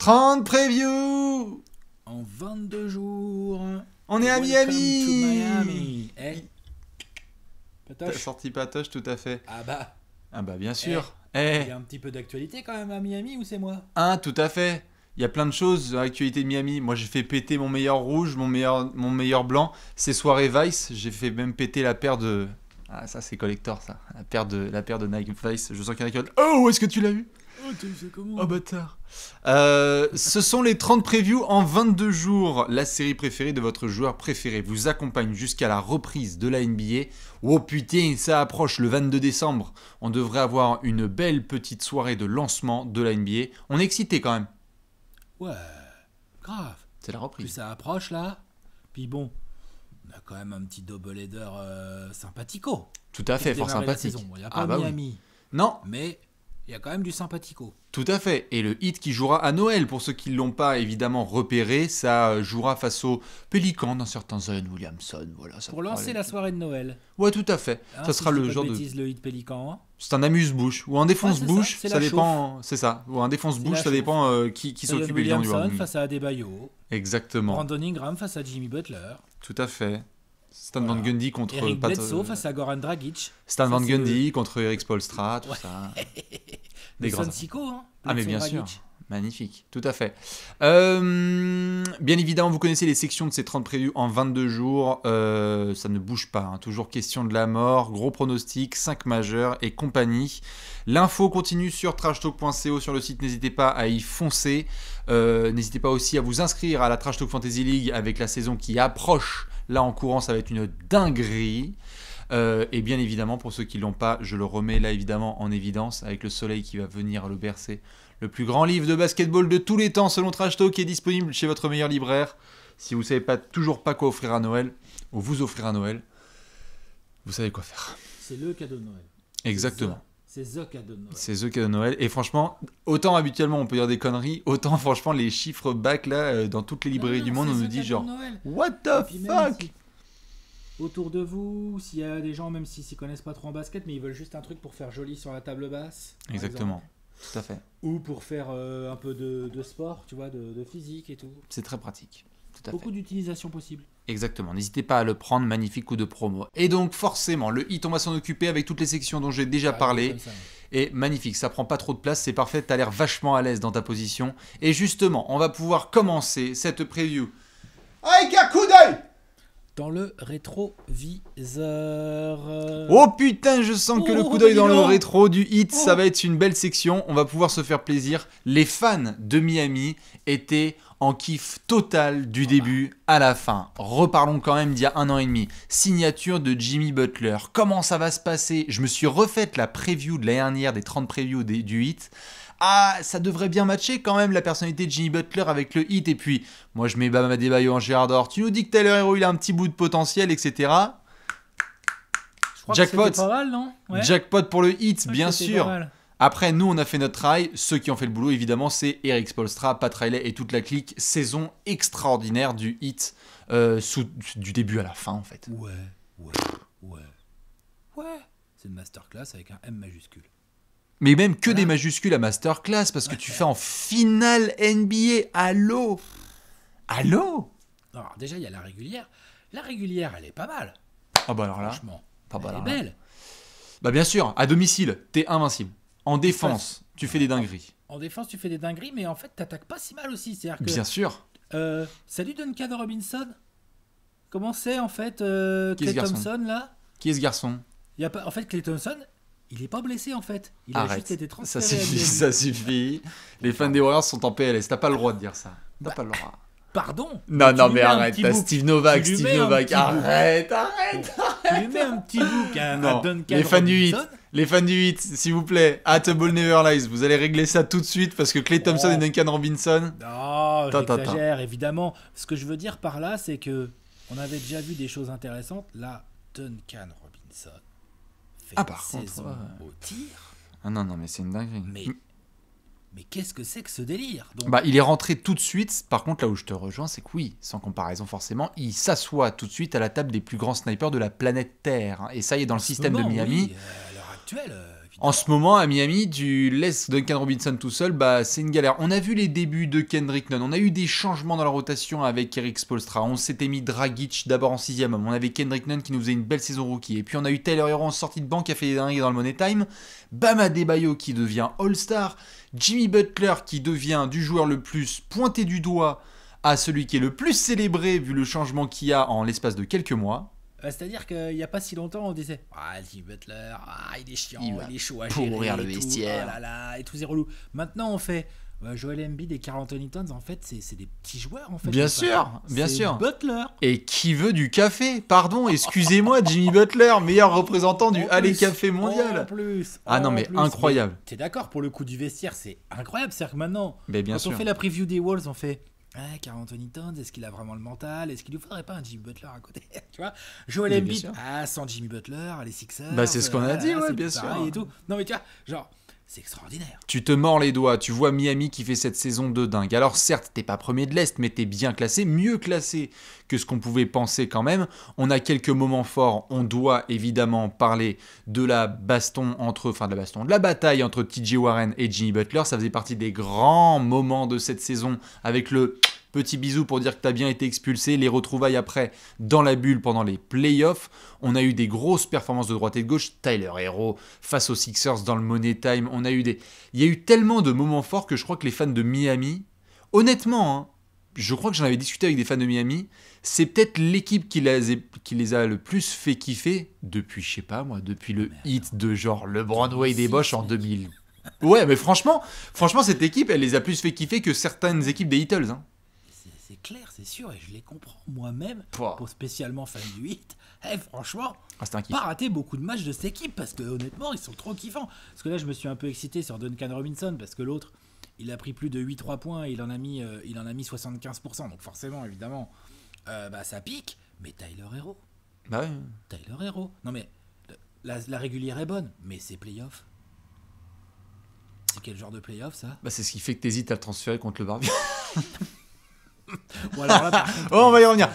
30 previews. En 22 jours. On est à Miami. To Miami. Eh, T'as Patoche. sorti Patoche, tout à fait. Ah bah, Bien sûr. il Eh, y a un petit peu d'actualité quand même à Miami ou c'est moi? tout à fait. Il y a plein de choses dans l'actualité de Miami. Moi, j'ai fait péter mon meilleur rouge, mon meilleur blanc. C'est soirée Vice. J'ai fait même péter la paire de... Ah, ça, c'est collector, ça. La paire de Nike Vice. Je sens qu'il y en a qui vont dire, oh, où est-ce que tu l'as eu? Oh, tu sais comment? Oh, bâtard. Ce sont les 30 previews en 22 jours. La série préférée de votre joueur préféré vous accompagne jusqu'à la reprise de la NBA. Oh putain, ça approche le 22 décembre. On devrait avoir une belle petite soirée de lancement de la NBA. On est excité quand même. Ouais, grave. C'est la Plus reprise. ça approche là. Puis bon, on a quand même un petit double-header sympathico. Tout à fait, Pour fort démarrer la sympathique. saison. Bon, il n'y a Ah pas bah oui. Miami, Non, mais il y a quand même du sympathico. tout à fait. Et le hit qui jouera à Noël, pour ceux qui ne l'ont pas évidemment repéré, ça jouera face aux Pélicans d'un certain Zion Williamson. Voilà, ça Pour pourra lancer aller. la soirée de Noël. Ouais, tout à fait. Hein, Ça si sera je dis le pas genre de... bêtise, le hit Pélican. Hein. C'est un amuse-bouche ou un défonce-bouche, c'est ça la dépend. C'est ça. Ou un défonce-bouche, la ça dépend qui Zion s'occupe évidemment du Williamson warming. face à Adebayo. Exactement. Brandon Ingram face à Jimmy Butler. Tout à fait. Stan Voilà. Van Gundy contre Eric Pat- Bledsoe face à Goran Dragic. Stan Ça, Van c'est Gundy contre Eric Spoelstra, tout ça. Des grands- Sonsico, hein. Ah mais Bledsoe, bien Dragic. sûr. Magnifique, tout à fait. Bien évidemment, vous connaissez les sections de ces 30 previews en 22 jours. Ça ne bouge pas. Hein. Toujours question de la mort, gros pronostics, 5 majeurs et compagnie. L'info continue sur trashtalk.co sur le site. N'hésitez pas à y foncer. N'hésitez pas aussi à vous inscrire à la Trash Talk Fantasy League avec la saison qui approche. Là, en courant, ça va être une dinguerie. Et bien évidemment, pour ceux qui ne l'ont pas, je le remets là évidemment en évidence avec le soleil qui va venir le bercer. Le plus grand livre de basketball de tous les temps selon Trash Talk est disponible chez votre meilleur libraire. Si vous ne savez toujours pas quoi offrir à Noël, ou vous offrir à Noël, vous savez quoi faire. C'est le cadeau de Noël. Exactement. C'est the cadeau de Noël. C'est The cadeau de Noël. Et franchement, autant habituellement on peut dire des conneries, autant franchement les chiffres back là, dans toutes les librairies du monde, on nous dit genre What the Et puis même fuck si autour de vous, s'il y a des gens, même s'ils s'y connaissent pas trop en basket, mais ils veulent juste un truc pour faire joli sur la table basse. par Exactement, exemple, tout à fait. ou pour faire un peu de sport, tu vois, de physique et tout. C'est très pratique. Tout à Beaucoup fait. d'utilisation possible. Exactement, n'hésitez pas à le prendre, magnifique coup de promo. Et donc forcément, le hit, on va s'en occuper avec toutes les sections dont j'ai déjà parlé. Comme ça. Et magnifique, ça prend pas trop de place, c'est parfait, t'as l'air vachement à l'aise dans ta position. Et justement, on va pouvoir commencer cette preview avec un coup d'œil. Dans le rétroviseur. Oh putain, je sens que le coup d'œil dans le dis donc. rétro du hit, ça Oh. va être une belle section. On va pouvoir se faire plaisir. Les fans de Miami étaient en kiff total du début à la fin. Reparlons quand même d'il y a 1 an et demi. Signature de Jimmy Butler. Comment ça va se passer? Je me suis refaite la preview de l'année dernière, des 30 previews du hit. Ah, ça devrait bien matcher quand même la personnalité de Jimmy Butler avec le hit. Et puis, moi je mets Bam Adebayo en Gérard d'or. Tu nous dis que Tyler Hero il a un petit bout de potentiel, etc. Je crois Jackpot. que c'était pas mal, non? Ouais. Jackpot pour le hit, Je crois bien que c'était sûr. pas mal. Après, nous, on a fait notre travail. Ceux qui ont fait le boulot, évidemment, c'est Eric Spoelstra, Pat Riley et toute la clique. Saison extraordinaire du hit, du début à la fin, en fait. Ouais. C'est une masterclass avec un M majuscule. Mais même que Voilà. des majuscules à masterclass, parce que tu fais en finale NBA. Allô? Alors, déjà, il y a la régulière. La régulière, elle est pas mal. Ah bah alors là. Franchement. Ah bah Elle est alors là. belle. Bah bien sûr, à domicile, t'es invincible. En défense, tu fais des dingueries. En défense, tu fais des dingueries, mais en fait, t'attaques pas si mal aussi. C'est-à-dire que. Bien sûr. Salut Duncan Robinson. Comment c'est en fait Qui est Klay ce garçon Thompson là Qui est ce garçon? Il y a pas... En fait, Klay Thompson, il est pas blessé en fait. Il a Arrête. juste été Ça transféré à suffit, NBA. ça suffit. Les fans des Warriors sont en PLS. T'as pas le droit de dire ça. T'as pas le droit. Pardon. Non, Tu non, lui mais mets un arrête, petit t'as book. Steve Novak, Tu lui Steve mets un Novak, petit book. arrête. Tu lui mets un petit book à Non, Duncan les fans du 8, Robinson. les fans du 8, s'il vous plaît, at a ball never lies, vous allez régler ça tout de suite parce que Klay Thompson Oh. et Duncan Robinson, Non, Ta. j'exagère évidemment. Ce que je veux dire par là, c'est que on avait déjà vu des choses intéressantes. Là, Duncan Robinson fait Ah, une par contre, saison ouais. au tir. ah non, mais c'est une dinguerie. Mais qu'est-ce que c'est que ce délire? Donc, Bah, il est rentré tout de suite, par contre là où je te rejoins, c'est que oui, sans comparaison forcément, il s'assoit tout de suite à la table des plus grands snipers de la planète Terre. Et ça y est, dans en le ce système de moment, Miami, oui, à l'heure actuelle, évidemment. En ce moment, à Miami, tu laisses Duncan Robinson tout seul, bah c'est une galère. On a vu les débuts de Kendrick Nunn, on a eu des changements dans la rotation avec Eric Spoelstra, on s'était mis Dragic d'abord en 6ème homme, on avait Kendrick Nunn qui nous faisait une belle saison rookie, et puis on a eu Tyler Hero en sortie de banque qui a fait des dingueries dans le Money Time, Bam Adebayo qui devient All-Star, Jimmy Butler qui devient du joueur le plus pointé du doigt à celui qui est le plus célébré vu le changement qu'il y a en l'espace de quelques mois. C'est-à-dire qu'il n'y a pas si longtemps, on disait Jimmy Butler, il est chiant, il est chaud à pourrir gérer, le et tout, vestiaire. oh là là, et tout c'est relou. Maintenant, on fait Joel Embiid et Karl Anthony Towns, en fait, c'est des petits joueurs, en fait. Bien sûr, bien c'est sûr. Butler. Et qui veut du café? Pardon, excusez-moi, Jimmy Butler, meilleur représentant du Allez Café mondial. En plus. Ah non, mais incroyable. T'es d'accord, pour le coup du vestiaire, c'est incroyable. C'est-à-dire que maintenant, Mais bien quand sûr. on fait la preview des Wolves, on fait Karl Anthony Towns, est-ce qu'il a vraiment le mental? Est-ce qu'il ne faudrait pas un Jimmy Butler à côté? Tu vois, Joel Mais bien Embiid, sûr. sans Jimmy Butler, les Sixers. Bah, c'est ce qu'on a dit, ouais, c'est bien plus sûr. pareil et tout. Non, mais tu vois, genre, c'est extraordinaire. Tu te mords les doigts, tu vois Miami qui fait cette saison de dingue. Alors certes, t'es pas premier de l'Est, mais t'es bien classé, mieux classé que ce qu'on pouvait penser quand même. On a quelques moments forts, on doit évidemment parler de la de la bataille entre TJ Warren et Jimmy Butler. Ça faisait partie des grands moments de cette saison avec le petit bisou pour dire que t'as bien été expulsé, les retrouvailles après dans la bulle pendant les playoffs. On a eu des grosses performances de droite et de gauche. Tyler Hero face aux Sixers dans le Money Time. Il y a eu tellement de moments forts que je crois que les fans de Miami, honnêtement, hein, je crois que j'en avais discuté avec des fans de Miami, c'est peut-être l'équipe qui les a le plus fait kiffer depuis, je sais pas moi, depuis le hit de genre LeBron Wade et Bosch en 2000. Ouais, mais franchement, cette équipe, elle les a plus fait kiffer que certaines équipes des Heatles. Hein. C'est clair, c'est sûr, et je les comprends moi-même, Pouah. pour spécialement fan du hit. Franchement, C'est un kiff. pas raté beaucoup de matchs de cette équipe parce que honnêtement, ils sont trop kiffants. Parce que là, je me suis un peu excité sur Duncan Robinson parce que l'autre, il a pris plus de 8-3 points et il en a mis 75%. Donc forcément, évidemment, ça pique. Mais Tyler Hero. Bah ouais. Tyler Hero. Non mais, la régulière est bonne, mais c'est playoff. C'est quel genre de playoff ça? Bah c'est ce qui fait que t'hésites à le transférer contre le Barbie. Ou alors là, par contre, Oh, on va y revenir.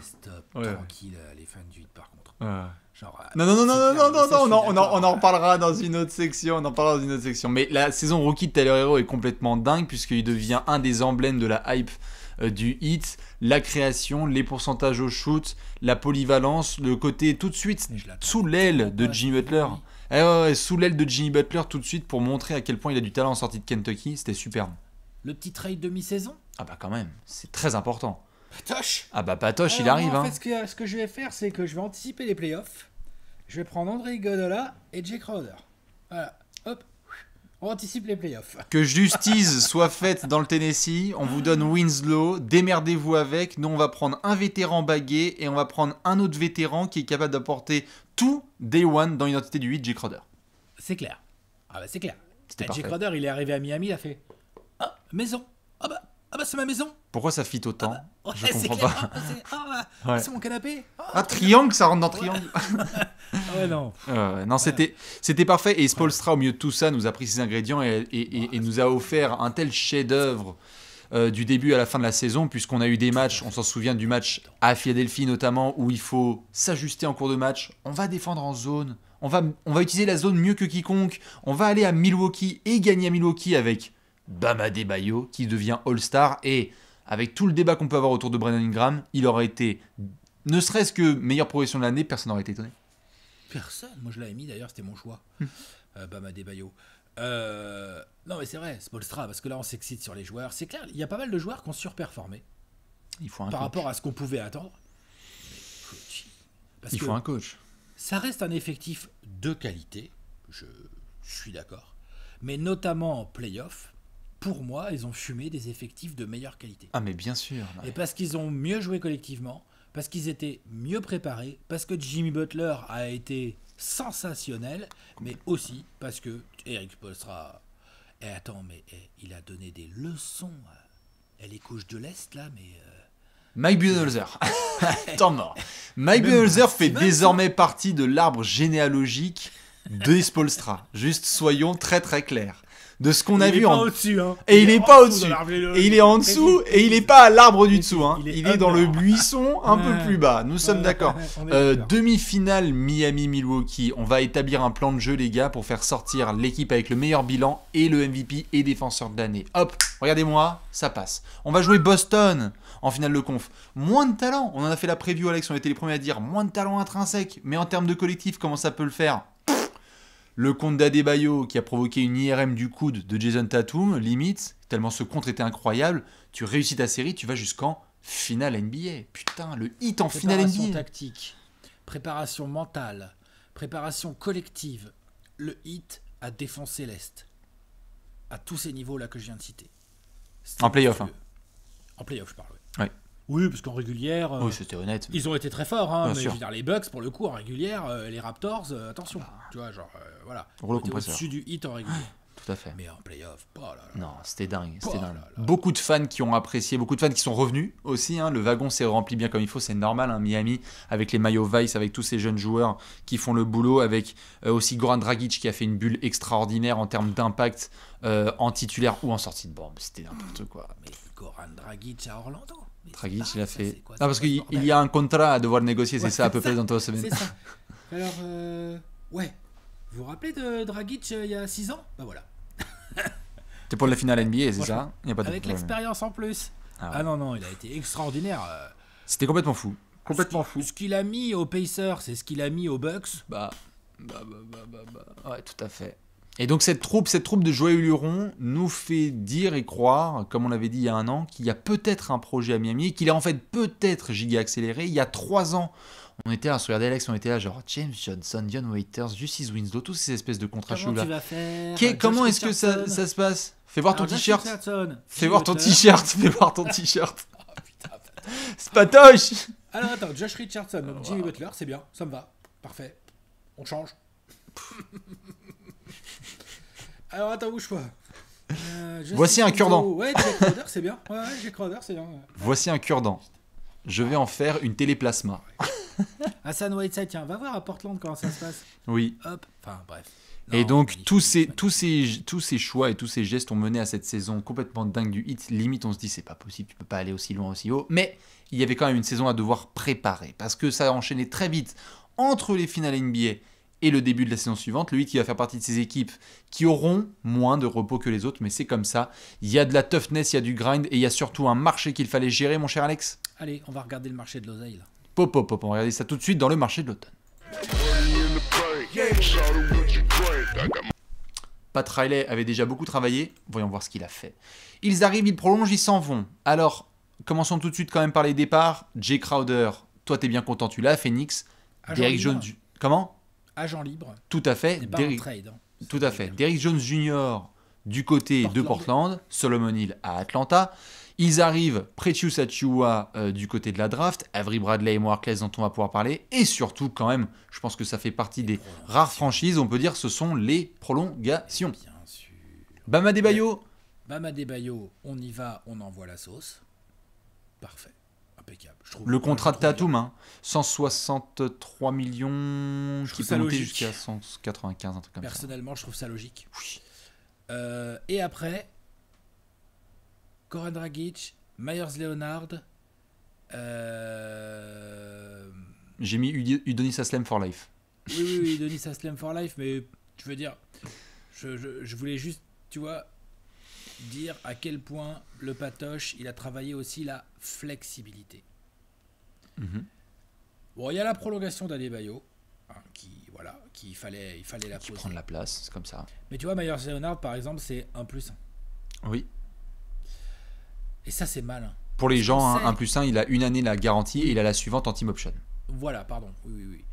Stop, Ouais, ouais. tranquille, les fans du hit par contre. Ouais. Genre, Non, on en reparlera dans une autre section. Mais la saison rookie de Tyler Hero est complètement dingue puisqu'il devient un des emblèmes de la hype du hit. La création, les pourcentages au shoot, la polyvalence, le côté tout de suite Mais je l'attends sous l'aile tellement de pas, Jimmy cette Butler. série. Sous l'aile de Jimmy Butler tout de suite pour montrer à quel point il a du talent en sortie de Kentucky. C'était superbe. Le petit trade de mi-saison. Ah bah quand même, c'est très important. Patoche. Ah bah Patoche, il Alors, arrive. moi, en Hein. fait, ce que je vais faire, c'est que je vais anticiper les playoffs. Je vais prendre André Iguodala et Jay Crowder. Voilà, hop, on anticipe les playoffs. Que justice soit faite dans le Tennessee, on vous donne Winslow, démerdez-vous avec. Nous, on va prendre un vétéran bagué et on va prendre un autre vétéran qui est capable d'apporter tout Day One dans l'identité du 8, Jay Crowder. C'est clair. Ah bah c'est clair. C'était Jay parfait. Crowder, il est arrivé à Miami, il a fait maison. Ah bah c'est ma maison. Pourquoi ça fit autant? Ouais, Je c'est comprends clair. pas. Ouais. C'est mon canapé. Ah, triangle, ça rentre dans triangle. Ah ouais, non. Non, c'était parfait. Et Spoelstra, au milieu de tout ça, nous a pris ses ingrédients et nous a offert un tel chef-d'œuvre du début à la fin de la saison, puisqu'on a eu des matchs, on s'en souvient du match à Philadelphie notamment, où il faut s'ajuster en cours de match. On va défendre en zone. On va utiliser la zone mieux que quiconque. On va aller à Milwaukee et gagner à Milwaukee avec Bam Adebayo, qui devient All-Star. Et avec tout le débat qu'on peut avoir autour de Brandon Ingram, il aurait été, ne serait-ce que meilleure progression de l'année, personne n'aurait été étonné. Personne. Moi, je l'avais mis d'ailleurs, c'était mon choix. Bam Adebayo. Non, mais c'est vrai, Spoelstra, parce que là, on s'excite sur les joueurs. C'est clair, il y a pas mal de joueurs qui ont surperformé Il faut un par coach. rapport à ce qu'on pouvait attendre. Mais coach. Parce Il que faut un coach. ça reste un effectif de qualité, je suis d'accord. Mais notamment en play-off, pour moi, ils ont fumé des effectifs de meilleure qualité. Ah mais bien sûr. Et parce qu'ils ont mieux joué collectivement, parce qu'ils étaient mieux préparés, parce que Jimmy Butler a été sensationnel, mais aussi parce que Eric Spoelstra... il a donné des leçons à les couches de l'Est, là, mais... Mike Budenholzer. Temps mort. Mike Même Budenholzer fait Steven, désormais partie de l'arbre généalogique de Spoelstra. Juste soyons très très clairs. de ce qu'on a vu en au-dessus, hein. Et il est pas au-dessus. De Et il est en dessous et il est pas à l'arbre du dessous. Hein. Il Il est est dans le under. buisson un peu plus bas. Nous sommes d'accord. On est d'accord. Demi-finale Miami-Milwaukee. On va établir un plan de jeu, les gars, pour faire sortir l'équipe avec le meilleur bilan et le MVP et défenseur de l'année. Hop, regardez-moi, ça passe. On va jouer Boston en finale de conf. Moins de talent. On en a fait la preview, Alex. On a été les premiers à dire moins de talent intrinsèque. Mais en termes de collectif, comment ça peut le faire ? Le contre d'Adebayo qui a provoqué une IRM du coude de Jason Tatum, limite, tellement ce contre était incroyable, tu réussis ta série, tu vas jusqu'en finale NBA. Putain, le hit en finale NBA. Préparation tactique, préparation mentale, préparation collective. Le hit a défoncé l'Est. À tous ces niveaux-là que je viens de citer. C'était En play-off. monstrueux. En play-off, je parle, oui. Ouais. Oui, parce qu'en régulière, Oui, c'était honnête. ils ont été très forts, hein, Bien mais sûr. je veux dire, les Bucks, pour le coup, en régulière, les Raptors, attention. Tu vois, genre, voilà. Rouleau Ils étaient compresseur. au-dessus du hit en régulière. Tout à fait. Mais en play-off, oh là là. Non, c'était dingue. C'était Oh dingue. là là. Beaucoup de fans qui ont apprécié, beaucoup de fans qui sont revenus aussi. Hein. Le wagon s'est rempli bien comme il faut, c'est normal. Hein. Miami, avec les maillots Vice, avec tous ces jeunes joueurs qui font le boulot, avec aussi Goran Dragic qui a fait une bulle extraordinaire en termes d'impact en titulaire ou en sortie de banc. C'était n'importe quoi. Mais Goran Dragic à Orlando. Mais Dragic, c'est il a ça, fait. c'est quoi, Non, c'est parce quoi ce qu'il bordel y a un contrat à devoir négocier, c'est Ouais, ça à peu c'est près ça. dans 3 semaines. C'est ça. Alors, ouais. Vous vous rappelez de Dragic il y a 6 ans? Bah voilà. C'est pour la finale NBA, c'est ça? Franchement, Il y a pas de avec problème. l'expérience en plus. Ah ouais. Ah non, non, il a été extraordinaire. C'était complètement fou. Complètement fou. Ce qu'il a mis aux Pacers, c'est ce qu'il a mis aux Bucks. Bah. Ouais, tout à fait. Et donc cette troupe de joyeux lurons nous fait dire et croire, comme on l'avait dit il y a un an, qu'il y a peut-être un projet à Miami, qu'il est en fait peut-être giga accéléré. Il y a 3 ans, on était là, regardez Alex, on était là genre James Johnson, Dion Waiters, Justice Winslow, tous ces espèces de contrats chelous Comment tu là. vas faire Comment Josh est-ce que ça Richardson. se passe? Fais voir ton Alors, Josh t-shirt. Richardson, Fais voir ton Butler. t-shirt. Fais voir ton t-shirt. Oh, putain. C'est patoche. Alors attends, Josh Richardson, donc Jimmy Butler, c'est bien, ça me va. Parfait. On change. Alors attends, bouge pas. Voici un cure-dent. Ouais, Jack Crowder, c'est bien. Ouais, Jack Crowder, c'est bien. Ouais. Voici un cure-dent. Je vais en faire une téléplasma. Hassan Whiteside, tiens, va voir à Portland comment ça se passe. Oui. Hop. Enfin, bref. Et Non, donc magnifique, tous magnifique. ces choix et tous ces gestes ont mené à cette saison complètement dingue du hit. Limite on se dit c'est pas possible, tu peux pas aller aussi loin, aussi haut. Mais il y avait quand même une saison à devoir préparer parce que ça a enchaîné très vite entre les finales NBA et le début de la saison suivante. Le hit qui va faire partie de ces équipes qui auront moins de repos que les autres, mais c'est comme ça. Il y a de la toughness, il y a du grind et il y a surtout un marché qu'il fallait gérer, mon cher Alex. Allez, on va regarder le marché de l'oseille là. Pop, on va regarder ça tout de suite dans le marché de l'automne. Pat Riley avait déjà beaucoup travaillé, voyons voir ce qu'il a fait. Ils arrivent, ils prolongent, ils s'en vont. Alors, commençons tout de suite quand même par les départs. Jay Crowder, toi t'es bien content, tu l'as à Phoenix. Agent Derrick libre. Jones, comment? Agent libre. Tout à fait. C'est pas un trade. Hein. Tout à fait. Derrick Jones Jr. du côté de Portland, Solomon Hill à Atlanta. Ils arrivent, Precious Achiuwa du côté de la draft, Avery Bradley et Moarkless dont on va pouvoir parler, et surtout quand même, je pense que ça fait partie des rares franchises, on peut dire ce sont les prolongations. Bien sûr. Bam Adebayo, Bam Adebayo, on y va, on envoie la sauce. Parfait. Impeccable. Je trouve. le contrat de Je trouve Tatum, bien. hein, 163 millions, qui trouve peut ça monter logique. jusqu'à 195, un truc comme ça. Personnellement, je trouve ça logique. Oui. Et après, Goran Dragic, Myers Leonard. J'ai mis Udonis Haslem for life. Oui, Denis Haslem for life, mais je veux dire, je voulais juste, tu vois, dire à quel point le Patoche, il a travaillé aussi la flexibilité. Mhm. Bon, il y a la prolongation d'Adebayo, hein, il fallait la Qui poser. prend de la place, c'est comme ça. Mais tu vois, Myers Leonard, par exemple, c'est 1+1. Oui. Et ça, c'est malin. Pour les Parce gens, qu'on hein, sait- 1+1, il a une année la garantie et il a la suivante en team option. Voilà, pardon. Oui.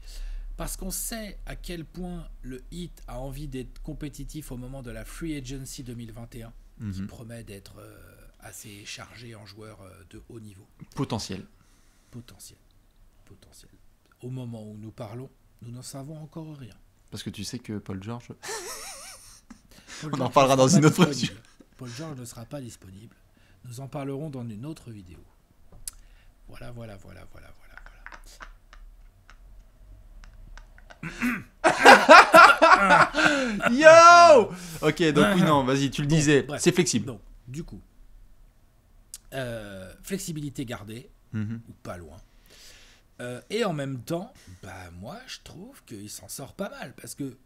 Parce qu'on sait à quel point le Heat a envie d'être compétitif au moment de la Free Agency 2021, qui Mhm. promet d'être assez chargé en joueurs de haut niveau. Potentiel. Potentiel. Au moment où nous parlons, nous n'en savons encore rien. Parce que tu sais que Paul George... Paul On en George reparlera ne dans sera une pas autre disponible. Paul George ne sera pas disponible. Nous en parlerons dans une autre vidéo. Voilà. Yo Ok, donc oui, non, vas-y, tu le disais. Bref. C'est flexible. Donc, du coup, flexibilité gardée, Mhm. ou pas loin. Et en même temps, moi, je trouve qu'il s'en sort pas mal. Parce que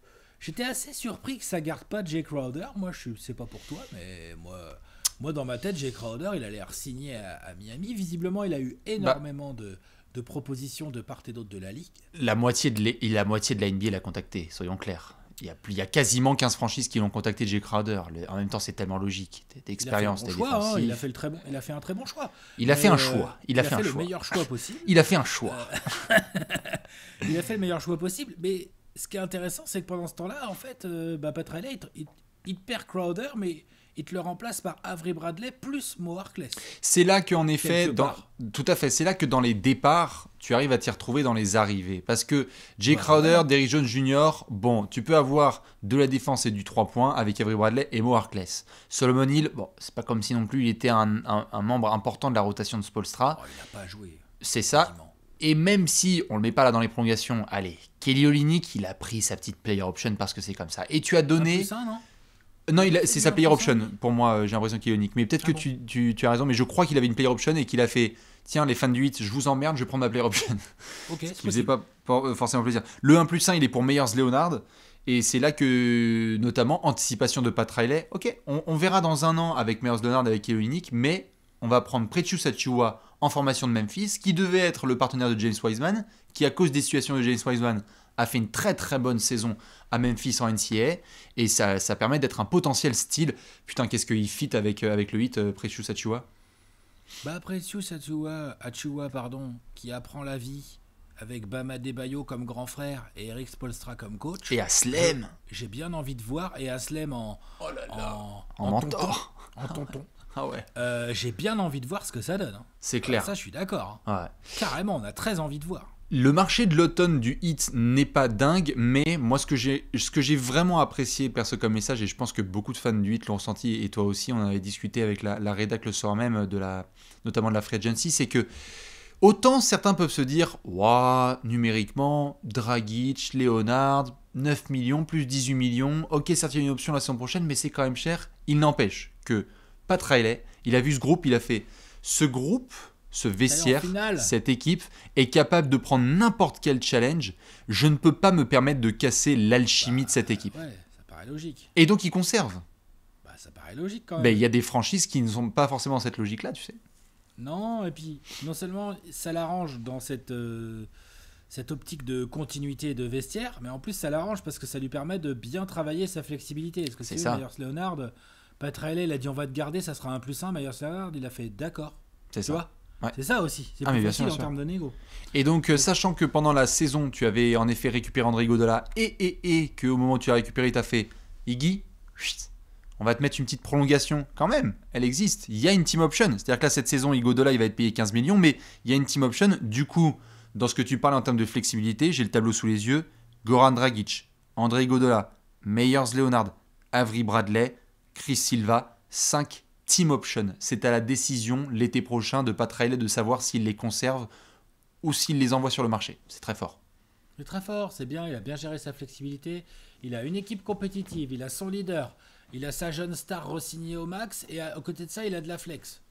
j'étais assez surpris que ça garde pas Jay Crowder. Moi, je sais pas pour toi, mais moi dans ma tête, Jay Crowder, il a l'air signé à Miami. Visiblement, il a eu énormément de propositions de part et d'autre de la ligue. La moitié de la NBA l'a contacté, soyons clairs. Il y a quasiment 15 franchises qui l'ont contacté, Jay Crowder. En même temps, c'est tellement logique. D'expérience, il a fait un bon choix, hein, il a fait un très bon choix. Il a fait un choix. Il a fait le meilleur choix possible. Il a fait un choix. Il a fait le meilleur choix possible, mais ce qui est intéressant, c'est que pendant ce temps-là, en fait, Pat Riley, il te perd Crowder, mais il te le remplace par Avery Bradley plus Mo Harkless. C'est là qu'en effet, Quelque part. tout à fait, c'est là que dans les départs, tu arrives à t'y retrouver dans les arrivées. Parce que Jay Crowder, Derrick Jones Jr., bon, tu peux avoir de la défense et du 3 points avec Avery Bradley et Mo Harkless. Solomon Hill, bon, c'est pas comme si non plus il était un membre important de la rotation de Spoelstra. Il n'a pas joué. C'est ça. Quasiment. Et même si on le met pas là dans les prolongations, allez, Kelly Olynyk, il a pris sa petite player option parce que c'est comme ça. Et tu as donné... Ça, non Non, c'est sa player option. Pour moi, j'ai l'impression qu'il est unique. Mais peut-être que bon. tu as raison, mais je crois qu'il avait une player option et qu'il a fait tiens, les fans du 8, je vous emmerde, je vais prendre ma player option. Ok, Ce qui faisait pas forcément plaisir. Le 1+1, il est pour Meyers Leonard. Et c'est là que, notamment, anticipation de Pat Riley. Ok, on verra dans un an avec Meyers Leonard, avec Kelly Olynyk, mais on va prendre Precious Achiuwa en formation de Memphis, qui devait être le partenaire de James Wiseman, qui, à cause des situations de James Wiseman, a fait une très très bonne saison à Memphis en NCAA, et ça permet d'être un potentiel style. Putain, qu'est-ce qu'il fit avec le 8, Precious Achiuwa. Precious Achiuwa, qui apprend la vie avec Bam Adebayo comme grand frère et Eric Spoelstra comme coach. Et Aslem. J'ai bien envie de voir, et Aslem en mentor. En tonton. Ah ouais. J'ai bien envie de voir ce que ça donne. C'est clair. Ça, je suis d'accord. Ouais. Carrément, on a très envie de voir. Le marché de l'automne du Heat n'est pas dingue, mais moi ce que j'ai vraiment apprécié perso comme message, et je pense que beaucoup de fans du Heat l'ont ressenti, et toi aussi, on avait discuté avec la rédac le soir même, notamment de la Free Agency, c'est que autant certains peuvent se dire, waouh, numériquement, Dragic, Leonard, 9 millions plus 18 millions, ok, certes il y a une option la saison prochaine, mais c'est quand même cher. Il n'empêche que Pat Riley, il a vu ce groupe, il a fait ce groupe, ce vestiaire, cette équipe est capable de prendre n'importe quel challenge. Je ne peux pas me permettre de casser l'alchimie de cette équipe. Ouais, ça paraît logique. Et donc il conserve. Ça paraît logique quand même. Il y a des franchises qui ne sont pas forcément cette logique-là, tu sais. Non, et puis non seulement ça l'arrange dans cette optique de continuité de vestiaire, mais en plus ça l'arrange parce que ça lui permet de bien travailler sa flexibilité. Parce que c'est ça. Myers Leonard, Pat Riley, il a dit on va te garder, ça sera 1+1. Myers Leonard, il a fait d'accord. C'est tu ça. vois. Ouais. C'est ça aussi. C'est mais plus facile bien en termes de négo. Et donc, sachant que pendant la saison, tu avais en effet récupéré André Iguodala et qu'au moment où tu as récupéré, tu as fait Iggy, on va te mettre une petite prolongation. Quand même, elle existe. Il y a une team option. C'est-à-dire que là, cette saison, Iguodala, il va être payé 15 millions, mais il y a une team option. Du coup, dans ce que tu parles en termes de flexibilité, j'ai le tableau sous les yeux. Goran Dragic, André Iguodala, Meyers Leonard, Avery Bradley, Chris Silva, 5 team option. C'est à la décision l'été prochain de Pat Riley de savoir s'il les conserve ou s'il les envoie sur le marché. C'est très fort. C'est très fort, c'est bien, il a bien géré sa flexibilité. Il a une équipe compétitive, il a son leader, il a sa jeune star re-signée au max, et à côté de ça, il a de la flex.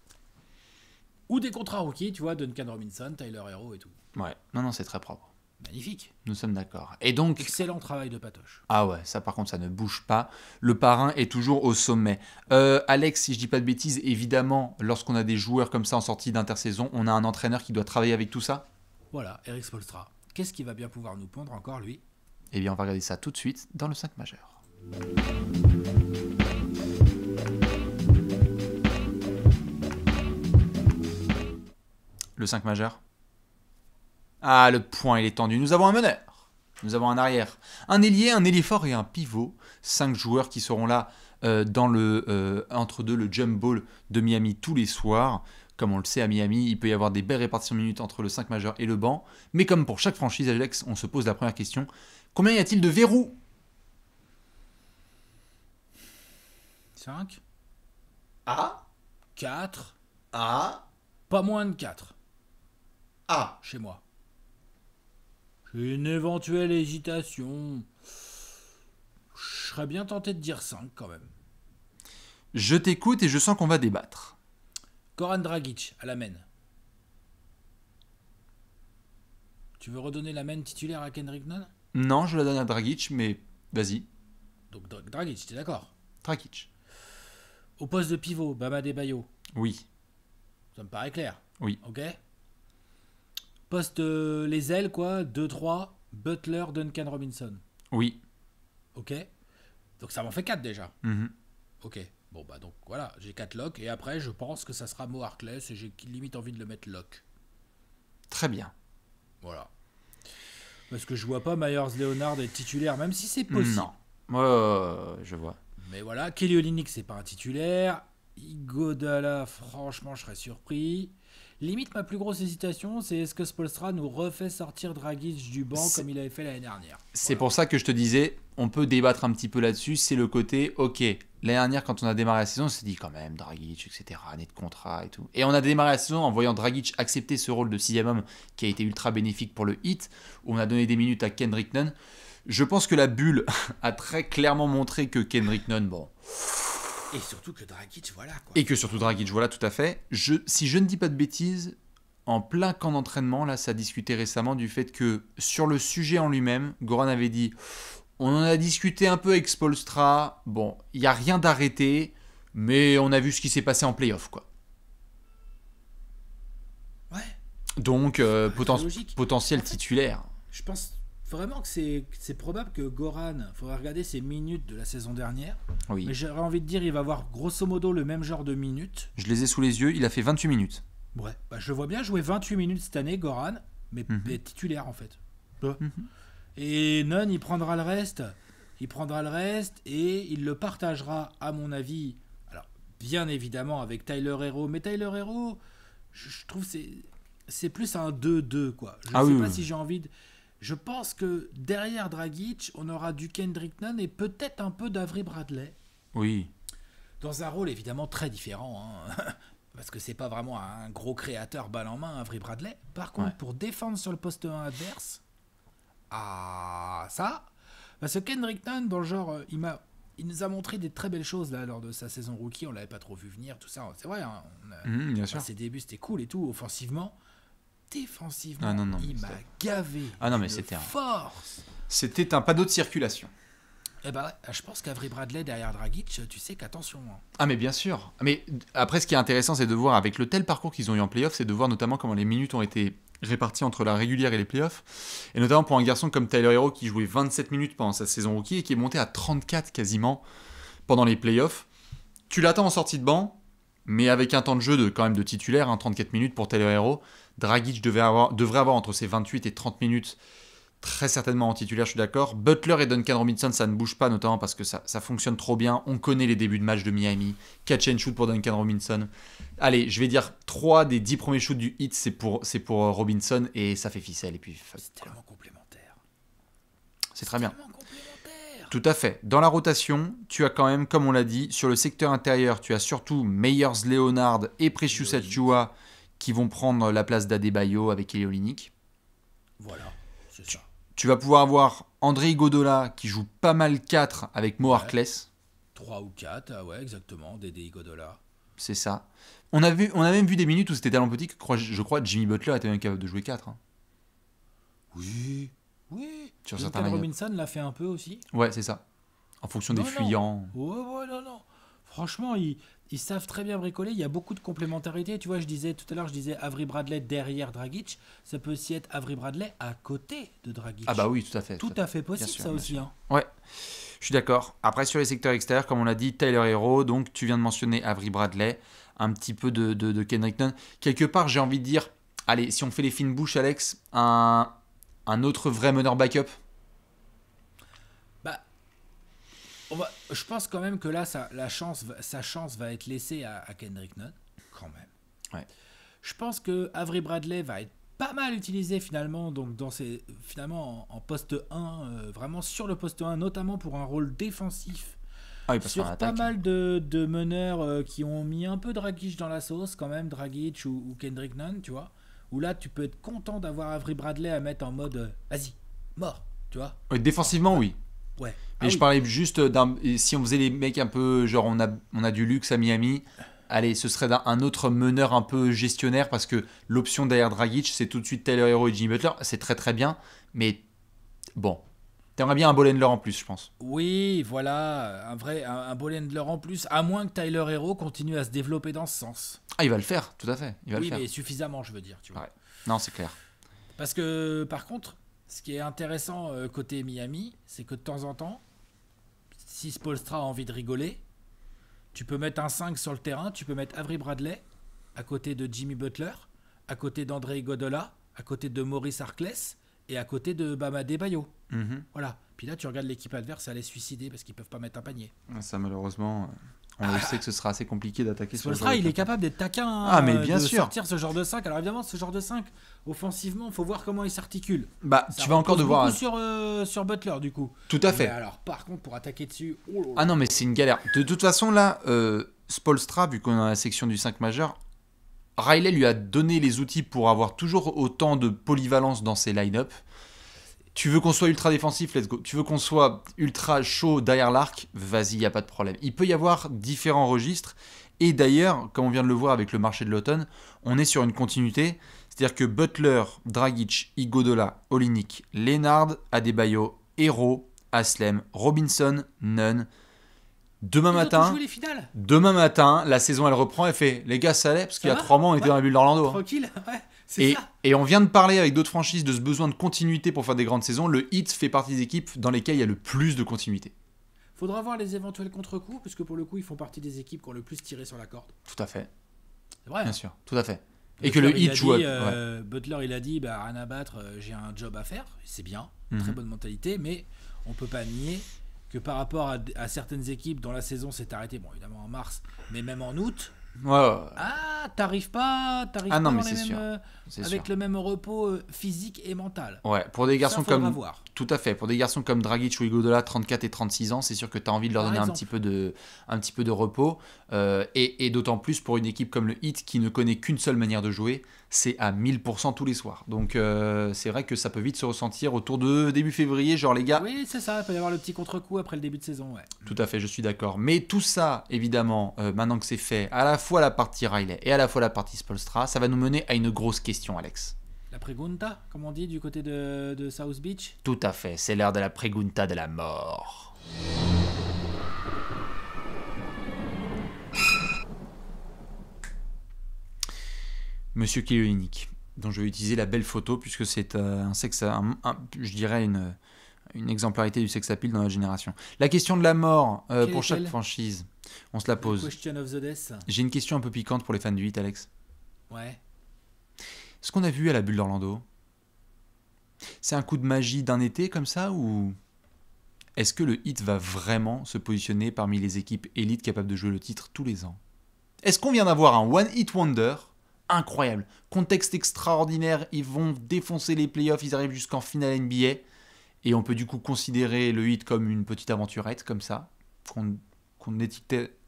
Ou des contrats rookies, tu vois, Duncan Robinson, Tyler Hero et tout. Ouais, non, c'est très propre. Magnifique. Nous sommes d'accord. Et donc, excellent travail de Patoche. Ah ouais, ça par contre, ça ne bouge pas. Le parrain est toujours au sommet. Alex, si je dis pas de bêtises, évidemment, lorsqu'on a des joueurs comme ça en sortie d'intersaison, on a un entraîneur qui doit travailler avec tout ça. Voilà, Eric Spoelstra. Qu'est-ce qu'il va bien pouvoir nous pondre encore, lui? Eh bien, on va regarder ça tout de suite dans le 5 majeur. Le 5 majeur. Ah, le point, il est tendu. Nous avons un meneur. Nous avons un arrière. Un ailier fort et un pivot. 5 joueurs qui seront là dans entre deux, le jump ball de Miami tous les soirs. Comme on le sait, à Miami, il peut y avoir des belles répartitions de minutes entre le 5 majeur et le banc. Mais comme pour chaque franchise, Alex, on se pose la première question. Combien y a-t-il de verrous? 5. Ah. 4. Ah. Pas moins de 4. Ah. Chez moi. J'ai une éventuelle hésitation. Je serais bien tenté de dire 5 quand même. Je t'écoute et je sens qu'on va débattre. Goran Dragic à la main. Tu veux redonner la main titulaire à Kendrick Nunn? Non, je la donne à Dragic, mais vas-y. Donc Dragic, t'es d'accord? Dragic. Au poste de pivot, Bam Adebayo. Oui. Ça me paraît clair. Oui. Ok. Poste les ailes, quoi. 2-3. Butler, Duncan Robinson. Oui. Ok. Donc ça m'en fait 4 déjà. Mhm. Ok. Bon, bah donc voilà, j'ai 4 locks. Et après, je pense que ça sera Mo Harkless. Et j'ai limite envie de le mettre lock. Très bien. Voilà. Parce que je vois pas Myers Leonard être titulaire, même si c'est possible. Non. Je vois. Mais voilà, Kelly Olynyk, c'est pas un titulaire. Iguodala, franchement, je serais surpris. Limite, ma plus grosse hésitation, c'est est-ce que Spoelstra nous refait sortir Dragic du banc comme il avait fait l'année dernière. C'est pour ça que je te disais, on peut débattre un petit peu là-dessus. C'est le côté, ok, l'année dernière, quand on a démarré la saison, on s'est dit quand même, Dragic, etc., année de contrat et tout. Et on a démarré la saison en voyant Dragic accepter ce rôle de 6e homme qui a été ultra bénéfique pour le Heat, où on a donné des minutes à Kendrick Nunn. Je pense que la bulle a très clairement montré que Kendrick Nunn, bon. Et surtout que Dragic, voilà quoi. Et que surtout Dragic, voilà, tout à fait. Si je ne dis pas de bêtises, en plein camp d'entraînement, là, ça discutait récemment du fait que sur le sujet en lui-même, Goran avait dit on en a discuté un peu avec Spoelstra, bon, il n'y a rien d'arrêté, mais on a vu ce qui s'est passé en play-off, quoi. Ouais. Donc, logique. potentiel En fait, titulaire. Je pense vraiment que c'est probable que Goran, il faudra regarder ses minutes de la saison dernière. Oui. Mais j'aurais envie de dire, il va avoir grosso modo le même genre de minutes. Je les ai sous les yeux, il a fait 28 minutes. Ouais, bah, je le vois bien jouer 28 minutes cette année, Goran, mais titulaire en fait. Et Nunn, il prendra le reste. Il prendra le reste et il le partagera, à mon avis. Alors, bien évidemment, avec Tyler Hero. Mais Tyler Hero, je trouve que c'est plus un 2-2, quoi. Je ne sais pas si j'ai envie de... Je pense que derrière Dragic, on aura du Kendrick Nunn et peut-être un peu d'Avery Bradley. Oui. Dans un rôle évidemment très différent, hein. Parce que c'est pas vraiment un gros créateur balle en main, Avery Bradley. Par contre, pour défendre sur le poste 1 adverse, ça, parce que Kendrick Nunn, dans le genre, il nous a montré des très belles choses là lors de sa saison rookie. On l'avait pas trop vu venir, tout ça. C'est vrai. Hein, bien sûr. Ses débuts c'était cool et tout, offensivement. Défensivement, non, il m'a gavé. Non, mais c'était force. C'était un panneau de circulation. Eh ben, je pense qu'Avery Bradley derrière Dragic, tu sais qu'attention. Hein. Ah mais bien sûr. Mais après, ce qui est intéressant, c'est de voir avec le tel parcours qu'ils ont eu en playoff, c'est de voir notamment comment les minutes ont été réparties entre la régulière et les playoffs. Et notamment pour un garçon comme Tyler Hero qui jouait 27 minutes pendant sa saison rookie et qui est monté à 34 quasiment pendant les playoffs. Tu l'attends en sortie de banc, mais avec un temps de jeu quand même de titulaire, 34 minutes pour Tyler Hero. Dragic devrait avoir entre ses 28 et 30 minutes. Très certainement en titulaire, je suis d'accord. Butler et Duncan Robinson, ça ne bouge pas, notamment parce que ça fonctionne trop bien. On connaît les débuts de match de Miami. Catch and shoot pour Duncan Robinson. Allez, je vais dire 3 des 10 premiers shoots du Heat, c'est pour Robinson et ça fait ficelle. Et puis, c'est tellement complémentaire. C'est très bien. Tout à fait. Dans la rotation, tu as quand même, comme on l'a dit, sur le secteur intérieur, tu as surtout Myers Leonard et Precious Achiuwa qui vont prendre la place d'Adebayo avec Kelly Olynyk. Voilà, c'est ça. Tu vas pouvoir avoir André Iguodala qui joue pas mal 4 avec Mo Harkless. 3 ou 4, ouais, exactement, Dédé Iguodala. C'est ça. On a même vu des minutes où c'était tellement petit que je crois Jimmy Butler était même capable de jouer 4. Hein. Oui. Sur Duncan Robinson l'a fait un peu aussi. Ouais, c'est ça. En fonction des fuyants. Ouais, non. Franchement, ils savent très bien bricoler. Il y a beaucoup de complémentarité. Tu vois, tout à l'heure, je disais Avery Bradley derrière Dragic. Ça peut aussi être Avery Bradley à côté de Dragic. Ah bah oui, tout à fait. Tout à fait possible, sûr, ça aussi. Hein. Ouais, je suis d'accord. Après, sur les secteurs extérieurs, comme on l'a dit, Tyler Hero. Donc, tu viens de mentionner Avery Bradley. Un petit peu de Kendrick Nunn. Quelque part, j'ai envie de dire, allez, si on fait les fines bouches, Alex, un autre vrai meneur backup. Je pense quand même que là, sa chance va être laissée à Kendrick Nunn, quand même. Ouais. Je pense que Avery Bradley va être pas mal utilisé finalement, donc finalement en poste 1, vraiment sur le poste 1, notamment pour un rôle défensif. Sur pas mal de meneurs qui ont mis un peu Dragic dans la sauce, quand même, Dragic ou Kendrick Nunn, tu vois. Où là, tu peux être content d'avoir Avery Bradley à mettre en mode vas-y, mort, tu vois. Ouais, défensivement, oui. Ouais. Mais je parlais juste si on faisait les mecs un peu, genre on a du luxe à Miami, allez, ce serait un autre meneur un peu gestionnaire parce que l'option derrière Dragic, c'est tout de suite Tyler Hero et Jimmy Butler, c'est très très bien, mais bon, t'aimerais bien un ball handler en plus, je pense. Oui, voilà, un ball handler en plus, à moins que Tyler Hero continue à se développer dans ce sens. Ah, il va le faire, tout à fait, il va le Oui, faire. mais suffisamment, je veux dire, tu vois. Ouais. Non, c'est clair. Parce que, par contre, ce qui est intéressant côté Miami, c'est que de temps en temps, si Spoelstra a envie de rigoler, tu peux mettre un 5 sur le terrain, tu peux mettre Avery Bradley à côté de Jimmy Butler, à côté d'André Iguodala, à côté de Maurice Harkless et à côté de Bam Adebayo. Voilà. Puis là, tu regardes l'équipe adverse, elle est suicidée parce qu'ils peuvent pas mettre un panier. Ça, malheureusement, on sait que ce sera assez compliqué d'attaquer sur le Spoelstra, il est capable d'être taquin, mais bien de sûr. sortir ce genre de 5. Alors évidemment, ce genre de 5, offensivement, il faut voir comment il s'articule. Bah, Ça tu vas encore repose devoir. beaucoup sur Butler, du coup. Tout à fait. Mais alors, par contre, pour attaquer dessus... oh là là. Ah non, mais c'est une galère. De toute façon, là, Spoelstra, vu qu'on est dans la section du 5 majeur, Riley lui a donné les outils pour avoir toujours autant de polyvalence dans ses line-up. Tu veux qu'on soit ultra défensif, let's go. Tu veux qu'on soit ultra chaud derrière l'arc, vas-y, il n'y a pas de problème. Il peut y avoir différents registres. Et d'ailleurs, comme on vient de le voir avec le marché de l'automne, on est sur une continuité. C'est-à-dire que Butler, Dragic, Iguodala, Olynyk, Leonard, Adebayo, Hero, Haslem, Robinson, Nunn. Demain matin, la saison elle reprend, elle fait les gars, ça allait parce qu'il y a 3 mois on était dans la bulle d'Orlando. Tranquille, ouais, c'est ça. Et on vient de parler avec d'autres franchises de ce besoin de continuité pour faire des grandes saisons. Le Heat fait partie des équipes dans lesquelles il y a le plus de continuité. Faudra voir les éventuels contre-coups, puisque pour le coup, ils font partie des équipes qui ont le plus tiré sur la corde. Tout à fait. C'est vrai. Bien sûr, tout à fait. Et que le Heat joue. Butler, il a dit rien à battre, j'ai un job à faire. C'est bien, très bonne mentalité, mais on peut pas nier que par rapport à certaines équipes dont la saison s'est arrêtée, bon évidemment en mars, mais même en août, t'arrives pas non, mais dans les mêmes, avec le même repos physique et mental. Ouais, pour des garçons comme voir. Tout à fait, pour des garçons comme Dragic ou Iguodala, 34 et 36 ans, c'est sûr que tu as envie de leur donner un petit peu de repos et d'autant plus pour une équipe comme le Heat qui ne connaît qu'une seule manière de jouer, c'est à 1000% tous les soirs. Donc c'est vrai que ça peut vite se ressentir autour de début février, genre les gars. Oui, c'est ça, il peut y avoir le petit contre-coup après le début de saison, ouais. Tout à fait, je suis d'accord. Mais tout ça, évidemment, maintenant que c'est fait, à la fois la partie Riley et à la fois la partie Spoelstra, ça va nous mener à une grosse question, Alex. La pregunta, comme on dit du côté de South Beach. Tout à fait, c'est l'heure de la pregunta de la mort. Monsieur Olynyk, dont je vais utiliser la belle photo puisque c'est un sexe, je dirais une exemplarité du sex appeal dans la génération. La question de la mort pour chaque franchise, on se la pose. Question of the death. J'ai une question un peu piquante pour les fans du Heat, Alex. Ouais. Ce qu'on a vu à la bulle d'Orlando, c'est un coup de magie d'un été comme ça ou est-ce que le Heat va vraiment se positionner parmi les équipes élites capables de jouer le titre tous les ans? Est-ce qu'on vient d'avoir un One Hit Wonder incroyable, contexte extraordinaire, ils vont défoncer les playoffs, ils arrivent jusqu'en finale NBA et on peut du coup considérer le Heat comme une petite aventurette comme ça qu'on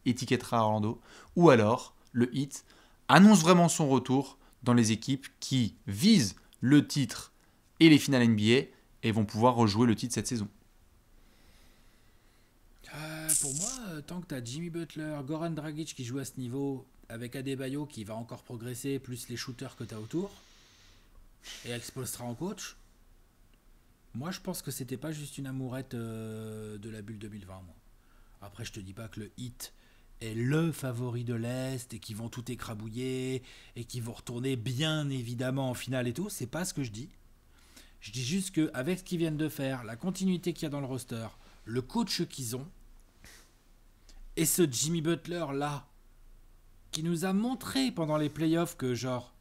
étiquettera à Orlando, ou alors le Heat annonce vraiment son retour dans les équipes qui visent le titre et les finales NBA et vont pouvoir rejouer le titre cette saison. Pour moi, tant que tu as Jimmy Butler, Goran Dragic qui joue à ce niveau, avec Adebayo qui va encore progresser, plus les shooters que tu as autour, et avec Spoelstra en coach, moi je pense que c'était pas juste une amourette de la bulle 2020. Moi. Après, je te dis pas que le Heat est le favori de l'Est et qu'ils vont tout écrabouiller et qu'ils vont retourner bien évidemment en finale et tout, c'est pas ce que je dis. Je dis juste qu'avec ce qu'ils viennent de faire, la continuité qu'il y a dans le roster, le coach qu'ils ont, et ce Jimmy Butler là, qui nous a montré pendant les playoffs que genre,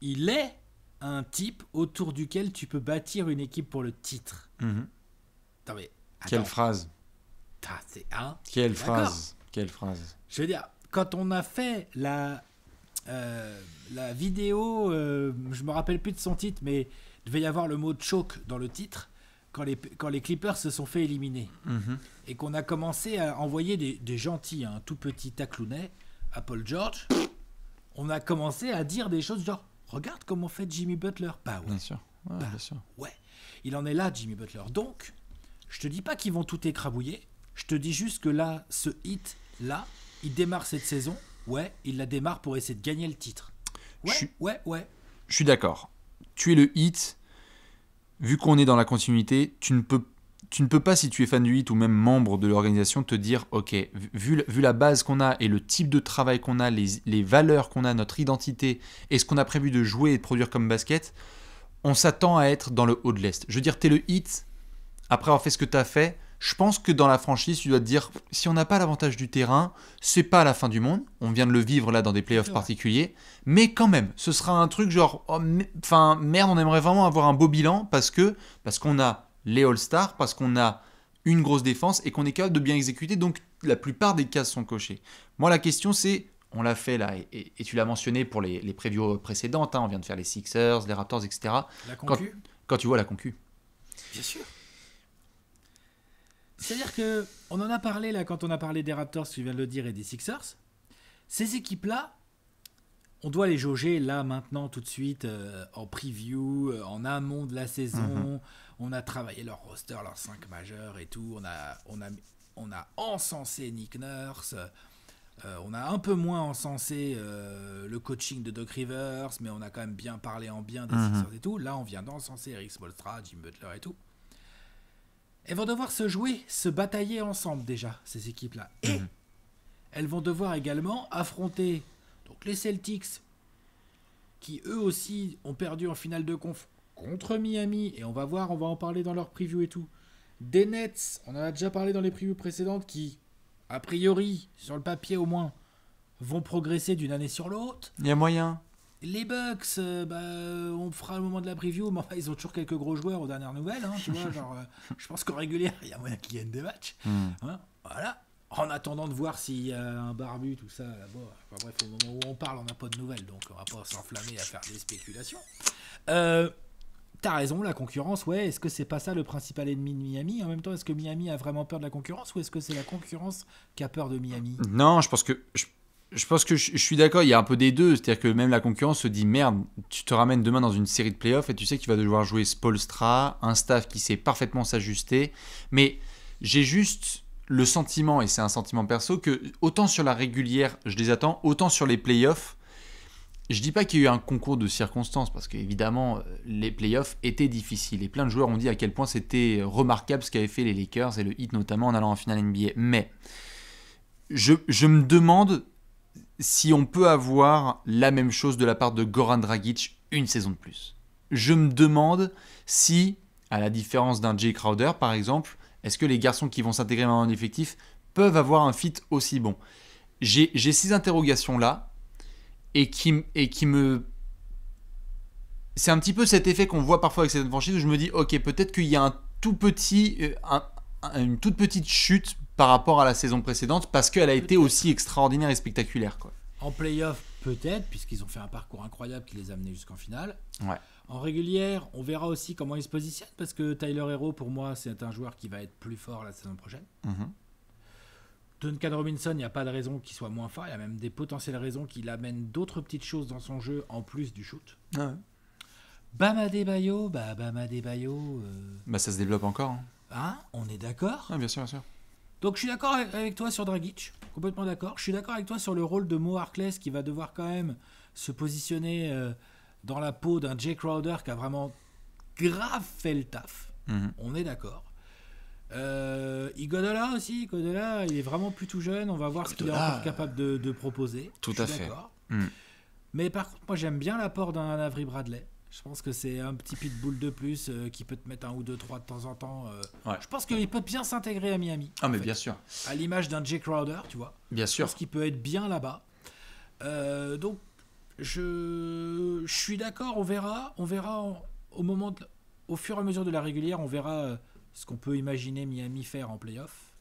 il est un type autour duquel tu peux bâtir une équipe pour le titre. Attends, mais, quelle phrase. C'est Quelle phrase. Quelle phrase. Je veux dire, quand on a fait la vidéo, je me rappelle plus de son titre, mais il devait y avoir le mot choke dans le titre, quand les Clippers se sont fait éliminer. Et qu'on a commencé à envoyer des gentils, un tout petit taclounet à Paul George, on a commencé à dire des choses genre, regarde comment fait Jimmy Butler. Bah ouais. Bien sûr. Ouais, bien sûr. Ouais. Il en est là, Jimmy Butler. Donc, Je te dis pas qu'ils vont tout écrabouiller. Je te dis juste que là, ce hit, là, il démarre cette saison. Ouais, il la démarre pour essayer de gagner le titre. Ouais. Je suis d'accord. Tu es le hit. Vu qu'on est dans la continuité, tu ne peux pas, si tu es fan du hit ou même membre de l'organisation, te dire, ok, vu la base qu'on a et le type de travail qu'on a, les valeurs qu'on a, notre identité et ce qu'on a prévu de jouer et de produire comme basket, on s'attend à être dans le haut de l'Est. Je veux dire, t'es le hit, après avoir fait ce que t'as fait, je pense que dans la franchise, tu dois te dire, si on n'a pas l'avantage du terrain, c'est pas la fin du monde. On vient de le vivre là dans des playoffs particuliers. Mais quand même, ce sera un truc genre, merde, on aimerait vraiment avoir un beau bilan parce qu'on a les All-Stars, parce qu'on a une grosse défense et qu'on est capable de bien exécuter. Donc la plupart des cases sont cochées. Moi, la question c'est, on l'a fait là, et tu l'as mentionné pour les previews précédentes, on vient de faire les Sixers, les Raptors, etc. La concu. Quand tu vois la concu. Bien sûr. C'est-à-dire que on en a parlé là quand on a parlé des Raptors, tu viens de le dire, et des Sixers. Ces équipes-là, on doit les jauger là maintenant tout de suite en preview, en amont de la saison. On a travaillé leur roster, leurs 5 majeurs et tout. On a encensé Nick Nurse. On a un peu moins encensé le coaching de Doc Rivers, mais on a quand même bien parlé en bien des Sixers et tout. Là, on vient d'encenser Eric Spoelstra, Jim Butler et tout. Elles vont devoir se jouer, se batailler ensemble déjà, ces équipes-là. Et elles vont devoir également affronter donc, les Celtics, qui eux aussi ont perdu en finale de conf contre Miami. Et on va voir, on va en parler dans leur preview et tout. Des Nets, on en a déjà parlé dans les previews précédentes, qui, a priori, sur le papier au moins, vont progresser d'une année sur l'autre. Il y a moyen. Les Bucks, on fera au moment de la preview, mais enfin, ils ont toujours quelques gros joueurs aux dernières nouvelles. Tu vois, genre, je pense qu'en régulière, il y a moyen qu'ils gagnent des matchs. Voilà. En attendant de voir s'il y a un barbu, tout ça, là-bas. Enfin, bref, au moment où on parle, on n'a pas de nouvelles, donc on va pas s'enflammer à faire des spéculations. T'as raison, la concurrence, ouais. Est-ce que c'est pas ça le principal ennemi de Miami ? En même temps, est-ce que Miami a vraiment peur de la concurrence ou est-ce que c'est la concurrence qui a peur de Miami ? Non, je pense que je suis d'accord, il y a un peu des deux. C'est-à-dire que même la concurrence se dit, merde, tu te ramènes demain dans une série de playoffs et tu sais que tu vas devoir jouer Spoelstra, un staff qui sait parfaitement s'ajuster. Mais j'ai juste le sentiment, et c'est un sentiment perso, que autant sur la régulière, je les attends, autant sur les playoffs, je dis pas qu'il y a eu un concours de circonstances, parce qu'évidemment, les playoffs étaient difficiles. Et plein de joueurs ont dit à quel point c'était remarquable ce qu'avaient fait les Lakers et le Heat notamment en allant en finale NBA. Mais je me demande si on peut avoir la même chose de la part de Goran Dragic une saison de plus. Je me demande si, à la différence d'un Jay Crowder par exemple, est-ce que les garçons qui vont s'intégrer maintenant en effectif peuvent avoir un fit aussi bon ? J'ai ces interrogations-là et qui me... C'est un petit peu cet effet qu'on voit parfois avec cette franchise où je me dis, ok, peut-être qu'il y a une toute petite chute par rapport à la saison précédente parce qu'elle a été aussi extraordinaire et spectaculaire, quoi. En play-off, peut-être, puisqu'ils ont fait un parcours incroyable qui les a amenés jusqu'en finale. Ouais. En régulière, on verra aussi comment ils se positionnent parce que Tyler Herro, pour moi, c'est un joueur qui va être plus fort la saison prochaine. Duncan Robinson, il n'y a pas de raison qu'il soit moins fort. Il y a même des potentielles raisons qu'il amène d'autres petites choses dans son jeu en plus du shoot. Ah ouais. Bam Adebayo, ça se développe encore. On est d'accord. Ah, bien sûr, bien sûr. Donc je suis d'accord avec toi sur Dragic, complètement d'accord. Je suis d'accord avec toi sur le rôle de Mo Harkless qui va devoir quand même se positionner dans la peau d'un Jay Crowder qui a vraiment grave fait le taf. On est d'accord. Iguodala aussi, il est vraiment plus tout jeune. On va voir ce qu'il est encore capable de proposer. Tout à fait. D'accord. Mais par contre, moi j'aime bien l'apport d'un Avery Bradley. Je pense que c'est un petit pitbull de plus qui peut te mettre 1 ou 2, 3 de temps en temps. Ouais. Je pense qu'il peut bien s'intégrer à Miami. Ah, mais bien sûr. À l'image d'un Jay Crowder, tu vois. Bien sûr. Je pense qu'il peut être bien là-bas. Donc, je suis d'accord, on verra au fur et à mesure de la régulière, on verra ce qu'on peut imaginer Miami faire en play-off.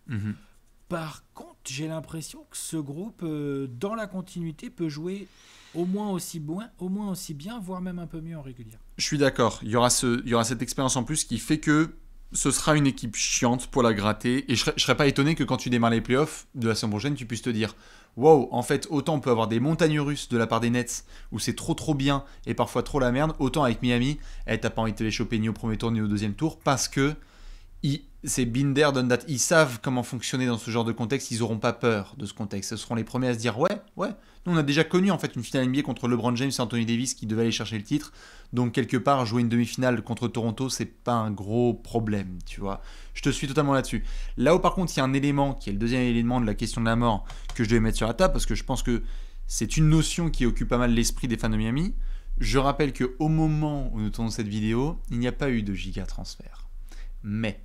Par contre, j'ai l'impression que ce groupe, dans la continuité, peut jouer au moins aussi bien, voire même un peu mieux en régulière. Je suis d'accord. Il y aura cette expérience en plus qui fait que ce sera une équipe chiante pour la gratter. Et je serais pas étonné que quand tu démarres les playoffs de la saison prochaine, tu puisses te dire wow, en fait, autant on peut avoir des montagnes russes de la part des Nets où c'est trop bien et parfois trop la merde, autant avec Miami, t'as pas envie de te les choper ni au premier tour ni au deuxième tour parce que c'est Binder, done that. Ils savent comment fonctionner dans ce genre de contexte. Ils n'auront pas peur de ce contexte. Ce seront les premiers à se dire ouais. Nous, on a déjà connu en fait une finale NBA contre LeBron James et Anthony Davis qui devaient aller chercher le titre. Donc quelque part, jouer une demi-finale contre Toronto, c'est pas un gros problème, tu vois. Je te suis totalement là-dessus. Là où par contre, il y a un élément qui est le deuxième élément de la question de la mort que je devais mettre sur la table parce que je pense que c'est une notion qui occupe pas mal l'esprit des fans de Miami. Je rappelle qu'au moment où nous tournons cette vidéo, il n'y a pas eu de giga transfert. Mais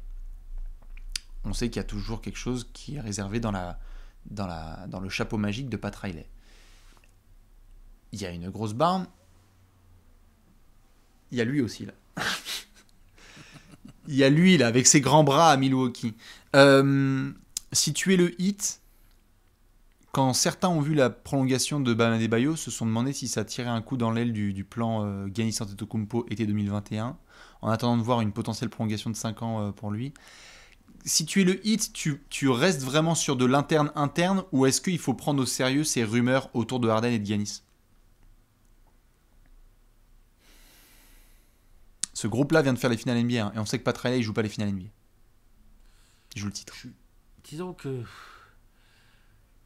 on sait qu'il y a toujours quelque chose qui est réservé dans le chapeau magique de Pat Riley. Il y a une grosse barbe. Il y a lui aussi, là. Il y a lui, là, avec ses grands bras à Milwaukee. Si tu es le Heat, quand certains ont vu la prolongation de Bam Adebayo, se sont demandé si ça tirait un coup dans l'aile du plan Giannis Antetokounmpo été 2021, en attendant de voir une potentielle prolongation de 5 ans pour lui. Si tu es le Heat, tu restes vraiment sur de l'interne ou est-ce qu'il faut prendre au sérieux ces rumeurs autour de Harden et de Giannis? Ce groupe-là vient de faire les finales NBA hein, et on sait que Pat Riley, il joue pas les finales NBA. Il joue le titre. Disons que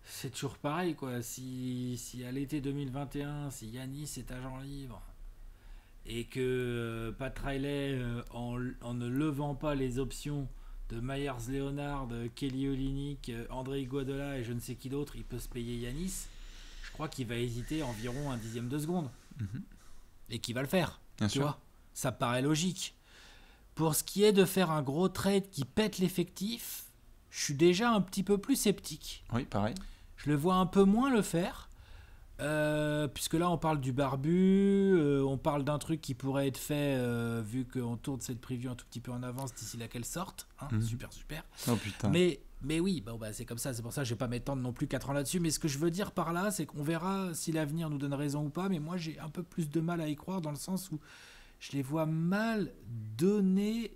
c'est toujours pareil quoi. Si à l'été 2021, si Giannis est agent libre et que Pat Riley, en ne levant pas les options de Myers Leonard, Kelly Olynyk, André Iguodala et je ne sais qui d'autre, il peut se payer Giannis. Je crois qu'il va hésiter environ un dixième de seconde. Et qu'il va le faire. Bien tu sûr. vois, ça paraît logique. Pour ce qui est de faire un gros trade qui pète l'effectif, je suis déjà un petit peu plus sceptique. Oui, pareil. Je le vois un peu moins le faire. Puisque là on parle du barbu, on parle d'un truc qui pourrait être fait vu qu'on tourne cette preview un tout petit peu en avance d'ici là qu'elle sorte hein, super. Oh putain. Mais oui, bon, bah, c'est comme ça, c'est pour ça que je vais pas m'étendre non plus 4 ans là-dessus, mais ce que je veux dire par là, c'est qu'on verra si l'avenir nous donne raison ou pas, mais moi j'ai un peu plus de mal à y croire dans le sens où je les vois mal donner...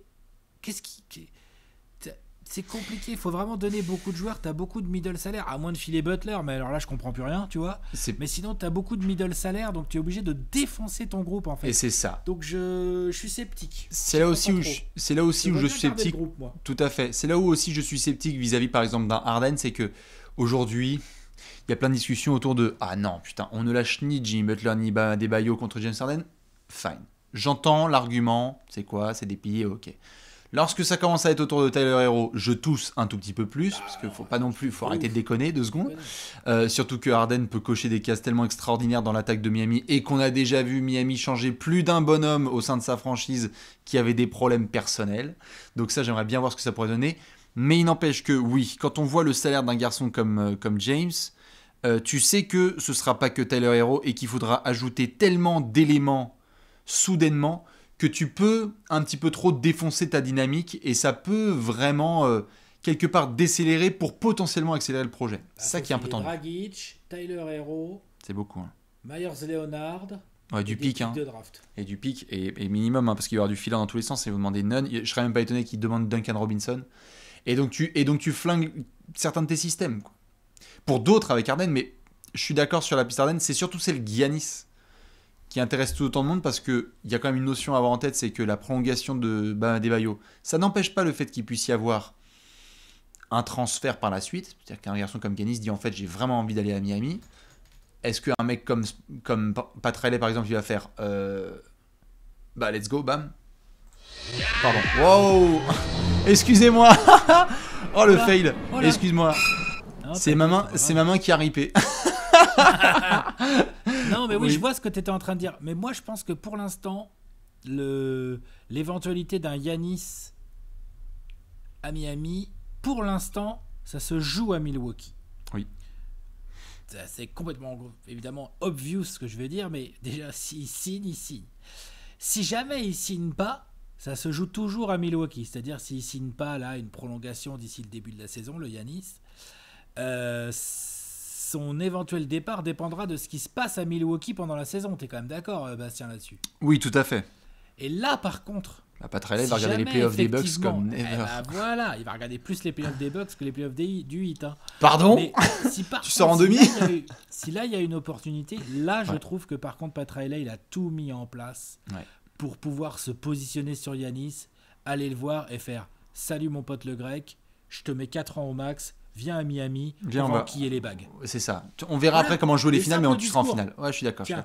C'est compliqué, il faut vraiment donner beaucoup de joueurs, t'as beaucoup de middle salaire, à moins de filer Butler, mais alors là je comprends plus rien, tu vois. Mais sinon t'as beaucoup de middle salaire, donc tu es obligé de défoncer ton groupe en fait. Et c'est ça. Donc je suis sceptique. C'est là aussi où je suis sceptique. Groupe, moi. Tout à fait. C'est là où aussi je suis sceptique vis-à-vis par exemple d'un Harden, c'est que aujourd'hui il y a plein de discussions autour de ah non putain on ne lâche ni Jimmy Butler ni Adebayo contre James Harden. Fine. J'entends l'argument, c'est quoi, c'est des piliers, ok. Lorsque ça commence à être autour de Tyler Hero, je tousse un tout petit peu plus, parce qu'il faut pas non plus, faut arrêter de déconner 2 secondes. Surtout que Harden peut cocher des cases tellement extraordinaires dans l'attaque de Miami et qu'on a déjà vu Miami changer plus d'un bonhomme au sein de sa franchise qui avait des problèmes personnels. Donc ça, j'aimerais bien voir ce que ça pourrait donner. Mais il n'empêche que oui, quand on voit le salaire d'un garçon comme James, tu sais que ce sera pas que Tyler Hero et qu'il faudra ajouter tellement d'éléments soudainement que tu peux un petit peu trop défoncer ta dynamique et ça peut vraiment quelque part décélérer pour potentiellement accélérer le projet. C'est ça qui est un peu tendu. Dragic, Tyler Hero, c'est beaucoup. Hein. Myers Leonard, ouais, du pic. Hein. De draft. Et du pic, et minimum, hein, parce qu'il va y avoir du filant dans tous les sens et vous demandez none. Je serais même pas étonné qu'il demande Duncan Robinson. Et donc tu flingues certains de tes systèmes. Quoi. Pour d'autres avec Harden, mais je suis d'accord sur la piste Harden, c'est surtout celle Giannis qui intéresse tout autant de monde parce qu'il y a quand même une notion à avoir en tête, c'est que la prolongation de Bam Adebayo, ça n'empêche pas le fait qu'il puisse y avoir un transfert par la suite. C'est-à-dire qu'un garçon comme Giannis dit en fait j'ai vraiment envie d'aller à Miami. Est-ce qu'un mec comme Pat Riley par exemple il va faire let's go, bam. Pardon. Wow. Excusez-moi. Oh le fail. Excuse-moi. Non, c'est ma main qui a ripé. Non mais oui, je vois ce que tu étais en train de dire. Mais moi je pense que pour l'instant, l'éventualité d'un Giannis à Miami, pour l'instant, ça se joue à Milwaukee. Oui. C'est complètement, évidemment, obvious ce que je vais dire, mais déjà, s'il signe, il signe. Si jamais il signe pas, ça se joue toujours à Milwaukee. C'est-à-dire, s'il signe pas là une prolongation d'ici le début de la saison, le Giannis, son éventuel départ dépendra de ce qui se passe à Milwaukee pendant la saison. T'es quand même d'accord, Bastien, là-dessus? Oui, tout à fait. Et là, par contre... Pat Riley va regarder les playoffs des Bucks comme never. Voilà, il va regarder plus les playoffs des Bucks que les playoffs du Heat. Hein. Pardon. Mais si tu sors en demi. Si là, il y a une opportunité, là, je trouve que par contre, Pat Riley, il a tout mis en place pour pouvoir se positionner sur Giannis, aller le voir et faire salut mon pote le grec, je te mets 4 ans au max, viens à Miami, Viens, on on va va- enquiller les bagues. C'est ça. On verra Voilà. après comment jouer les Et finales, c'est mais un peu tu le seras en discours. finale. Ouais, je suis d'accord, Tiens,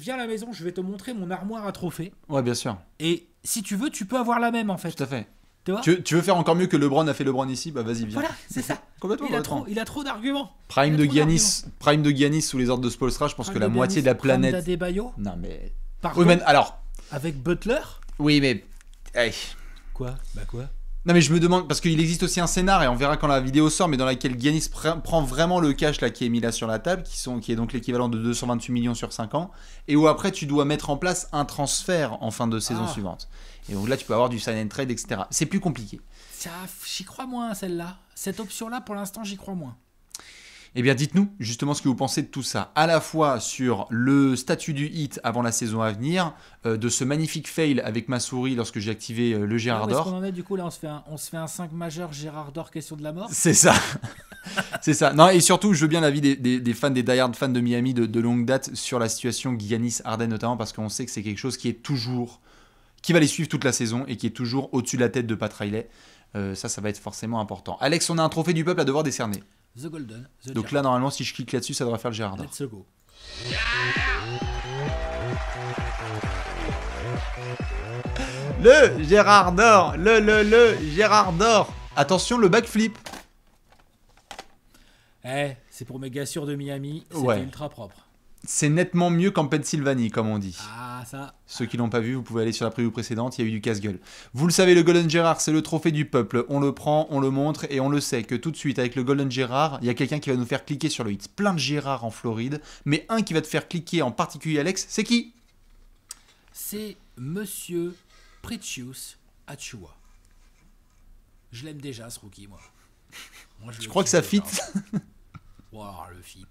viens à la maison, je vais te montrer mon armoire à trophées. Ouais, bien sûr. Et si tu veux, tu peux avoir la même en fait. Tout à fait. Tu vois Tu veux faire encore mieux que LeBron a fait LeBron ici? Bah vas-y, viens. Voilà, c'est ça. Complètement. Il a trop d'arguments. Prime Il a de trop Giannis sous les ordres de Spoelstra, je pense que la moitié de la planète. D'Adebayo. Non mais. Par Oui, contre, mais alors. avec Butler. Oui, mais. Hey. Quoi? Bah quoi? Non mais je me demande parce qu'il existe aussi un scénar et on verra quand la vidéo sort, mais dans laquelle Giannis prend vraiment le cash là qui est mis là sur la table, qui est donc l'équivalent de 228 millions sur 5 ans, et où après tu dois mettre en place un transfert en fin de saison suivante. Et donc là tu peux avoir du sign and trade, etc. C'est plus compliqué. Ça, j'y crois moins celle-là. Cette option-là, pour l'instant, j'y crois moins. Eh bien, dites-nous justement ce que vous pensez de tout ça, à la fois sur le statut du hit avant la saison à venir, de ce magnifique fail avec ma souris lorsque j'ai activé le Gérard Où est-ce d'or. qu'on en est du coup là, on se fait un 5 majeur Gérard d'or question de la mort. C'est ça. C'est ça. Non, et surtout, je veux bien l'avis des fans, des die-hard fans de Miami de longue date sur la situation Giannis-Harden notamment, parce qu'on sait que c'est quelque chose qui va les suivre toute la saison et qui est toujours au-dessus de la tête de Pat Riley. Ça va être forcément important. Alex, on a un trophée du peuple à devoir décerner. The Golden. Donc là, normalement, si je clique là-dessus, ça devrait faire le Gérard d'or. Let's go. Le Gérard d'or, le Gérard d'or. Attention, le backflip. C'est pour mes gars sûrs de Miami. C'était Ouais. ultra propre. C'est nettement mieux qu'en Pennsylvanie, comme on dit. Ah, ça. Ceux qui l'ont pas vu, vous pouvez aller sur la preview précédente, il y a eu du casse-gueule. Vous le savez, le Golden Gérard, c'est le trophée du peuple. On le prend, on le montre, et on le sait que tout de suite, avec le Golden Gérard, il y a quelqu'un qui va nous faire cliquer sur le hit. Plein de Gérard en Floride, mais un qui va te faire cliquer en particulier, Alex, c'est qui? C'est Monsieur Precious Achiuwa. Je l'aime déjà, ce rookie, moi. Je crois que ça fit. Wow, le fit.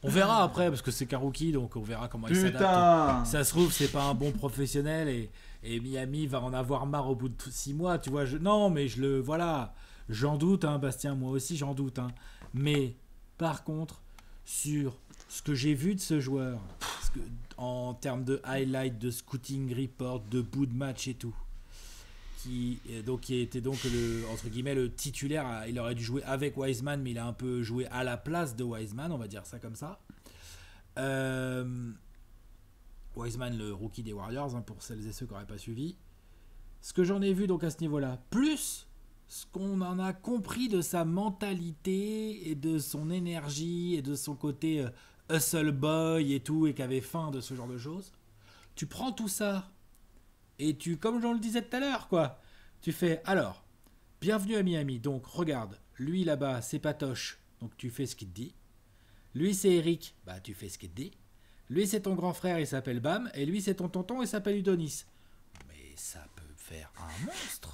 On verra après, parce que c'est qu'un rookie, donc on verra comment il s'adapte. Putain. Ça se trouve, c'est pas un bon professionnel et Miami va en avoir marre au bout de 6 mois, tu vois. Non, mais voilà, j'en doute, hein, Bastien, moi aussi j'en doute. Hein. Mais par contre, sur ce que j'ai vu de ce joueur, en termes de highlight, de scouting report, de bout de match et tout, qui était donc entre guillemets le titulaire. Il aurait dû jouer avec Wiseman, mais il a un peu joué à la place de Wiseman, on va dire ça comme ça. Wiseman, le rookie des Warriors, hein, pour celles et ceux qui n'auraient pas suivi. Ce que j'en ai vu donc à ce niveau-là, plus ce qu'on en a compris de sa mentalité et de son énergie et de son côté hustle boy et tout, et qui avait faim de ce genre de choses. Tu prends tout ça et comme j'en le disais tout à l'heure, quoi, tu fais, alors, bienvenue à Miami, donc regarde, lui là-bas, c'est Patoche, donc tu fais ce qu'il te dit. Lui, c'est Eric, bah tu fais ce qu'il te dit. Lui, c'est ton grand frère, il s'appelle Bam, et lui, c'est ton tonton, il s'appelle Udonis. Mais ça peut faire un monstre.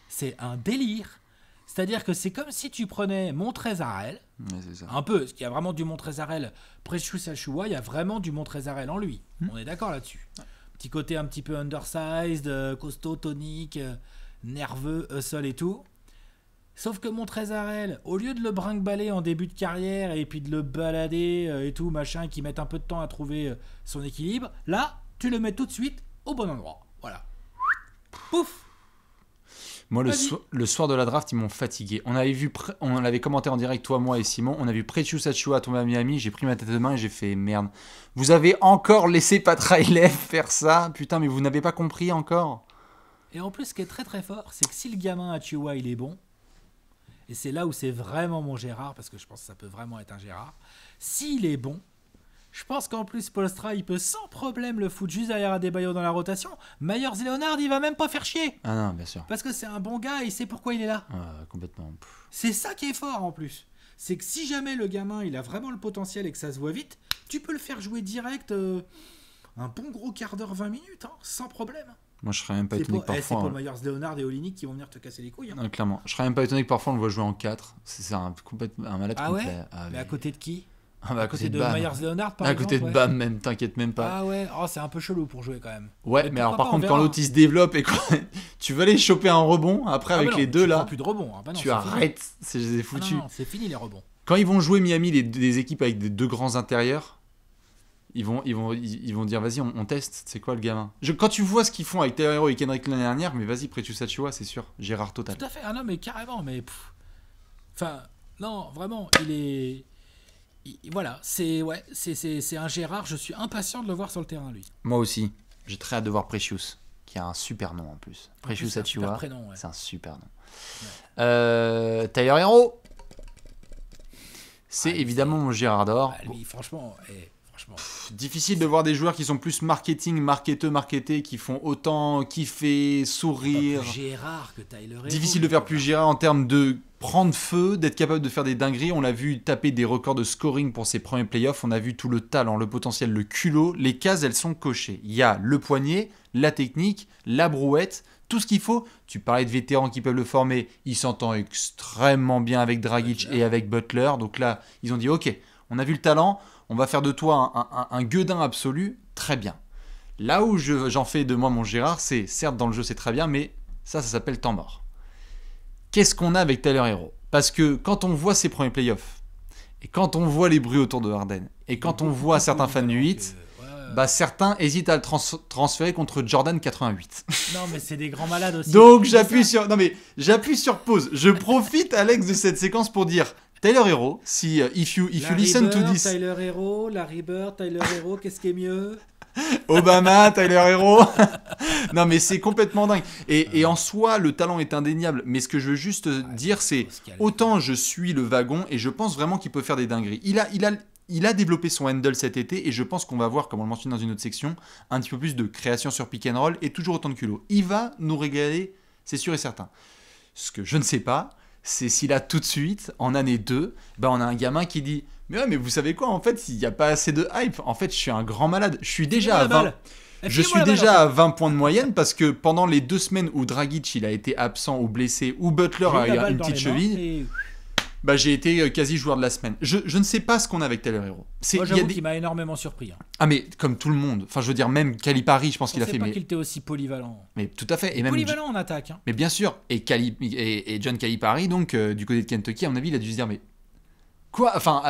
C'est un délire. C'est-à-dire que c'est comme si tu prenais Montrezarel, Ouais, c'est ça. un peu, parce qu'il y a vraiment du Montrezarel. Precious Achiuwa, il y a vraiment du Montrezarel en lui. On est d'accord là-dessus. Petit côté un petit peu undersized, costaud, tonique, nerveux, hustle et tout. Sauf que Montrezarel, au lieu de le brinque-baller en début de carrière et puis de le balader et tout, machin, qui met un peu de temps à trouver son équilibre, là, tu le mets tout de suite au bon endroit. Voilà. Pouf! Moi, le soir de la draft, ils m'ont fatigué. On l'avait commenté en direct, toi, moi et Simon. On a vu Precious Achiuwa tomber à Miami. J'ai pris ma tête de main et j'ai fait merde. Vous avez encore laissé Pat Riley faire ça? Putain, mais vous n'avez pas compris encore? Et en plus, ce qui est très très fort, c'est que si le gamin Achiuwa, il est bon, et c'est là où c'est vraiment mon Gérard, parce que je pense que ça peut vraiment être un Gérard, s'il est bon, je pense qu'en plus Spoelstra, il peut sans problème le foutre juste derrière Adebayo dans la rotation. Myers Leonard, il va même pas faire chier. Ah non, bien sûr. Parce que c'est un bon gars et il sait pourquoi il est là. Complètement. C'est ça qui est fort en plus. C'est que si jamais le gamin, il a vraiment le potentiel et que ça se voit vite, tu peux le faire jouer direct un bon gros quart d'heure, 20 minutes, hein, sans problème. Moi, je serais même pas étonné que C'est parfois. pas Myers Leonard et Olynyk qui vont venir te casser les couilles. Hein. Non, clairement. Je serais même pas étonné que parfois on le voit jouer en 4. C'est un malade Ah complet. ouais. Mais à côté de qui? À côté de Bam. Myers Leonard, par à exemple. côté de ouais. Bam, même, t'inquiète même pas. Ah ouais, oh, c'est un peu chelou pour jouer quand même. Ouais, mais alors par pourquoi pas, contre, on quand verra. l'autre il se développe et quoi, tu veux aller choper un rebond après avec bah non, les deux tu là, prends plus de rebond. Hein. Bah non, tu c'est arrêtes, c'est fini. foutu. Ah non, c'est fini les rebonds. Quand ils vont jouer Miami, des équipes avec des deux grands intérieurs, Ils vont dire, vas-y, on teste, c'est quoi le gamin. Quand tu vois ce qu'ils font avec Tyler Hero et Kendrick l'année dernière, mais vas-y, Precious Achiuwa, c'est sûr, Gérard total. Tout à fait, ah non, mais carrément, mais. Enfin, non, vraiment, voilà, c'est un Gérard, je suis impatient de le voir sur le terrain, lui. Moi aussi, j'ai très hâte de voir Precious, qui a un super nom en plus. Precious Achiuwa, c'est un super nom. Ouais. Tyler Hero, c'est évidemment mon Gérard d'or. Lui, franchement. Difficile de voir des joueurs qui sont plus marketés, qui font autant kiffer, sourire. Plus Gérard que Tyler Hero. Difficile de faire plus Gérard en termes de prendre feu, d'être capable de faire des dingueries. On l'a vu taper des records de scoring pour ses premiers playoffs. On a vu tout le talent, le potentiel, le culot. Les cases, elles sont cochées. Il y a le poignet, la technique, la brouette, tout ce qu'il faut. Tu parlais de vétérans qui peuvent le former. Il s'entend extrêmement bien avec Dragic et avec Butler. Donc là, ils ont dit, ok, on a vu le talent. On va faire de toi un gueudin absolu, très bien. Là où j'en fais de moi mon Gérard, c'est certes dans le jeu c'est très bien, mais ça s'appelle temps mort. Qu'est-ce qu'on a avec Tyler Hero ? Parce que quand on voit ses premiers playoffs, et quand on voit les bruits autour de Harden, et quand on voit certains fans du 8, certains hésitent à le transférer contre Jordan 88. Non mais c'est des grands malades aussi. Donc j'appuie sur pause. Je profite Alex de cette séquence pour dire... Tyler Hero, si if you listen to this, Tyler Hero, Larry Bird, Tyler Hero, qu'est-ce qui est mieux ? Obama, Tyler Hero. Non mais c'est complètement dingue. Et en soi, le talent est indéniable. Mais ce que je veux juste dire, c'est autant je suis le wagon et je pense vraiment qu'il peut faire des dingueries. Il a développé son handle cet été et je pense qu'on va voir, comme on le mentionne dans une autre section, un petit peu plus de création sur pick and roll et toujours autant de culot. Il va nous régaler, c'est sûr et certain. Ce que je ne sais pas, c'est si là tout de suite, en année 2, on a un gamin qui dit « Mais vous savez quoi, en fait, il n'y a pas assez de hype. En fait, je suis un grand malade. Je suis déjà à 20 points de moyenne parce que pendant les 2 semaines où Dragic il a été absent ou blessé, ou Butler a eu une petite cheville, j'ai été quasi joueur de la semaine. Je ne sais pas ce qu'on a avec Tyler Hero. Moi, j'avoue qu'il m'a énormément surpris. Ah mais comme tout le monde. Enfin, je veux dire, même Calipari, je pense qu'il a fait... Je pensais pas qu'il était aussi polyvalent. Mais tout à fait. Et même polyvalent en attaque. Mais bien sûr. Et John Calipari, donc, du côté de Kentucky, à mon avis, il a dû se dire, mais... Quoi ? Enfin,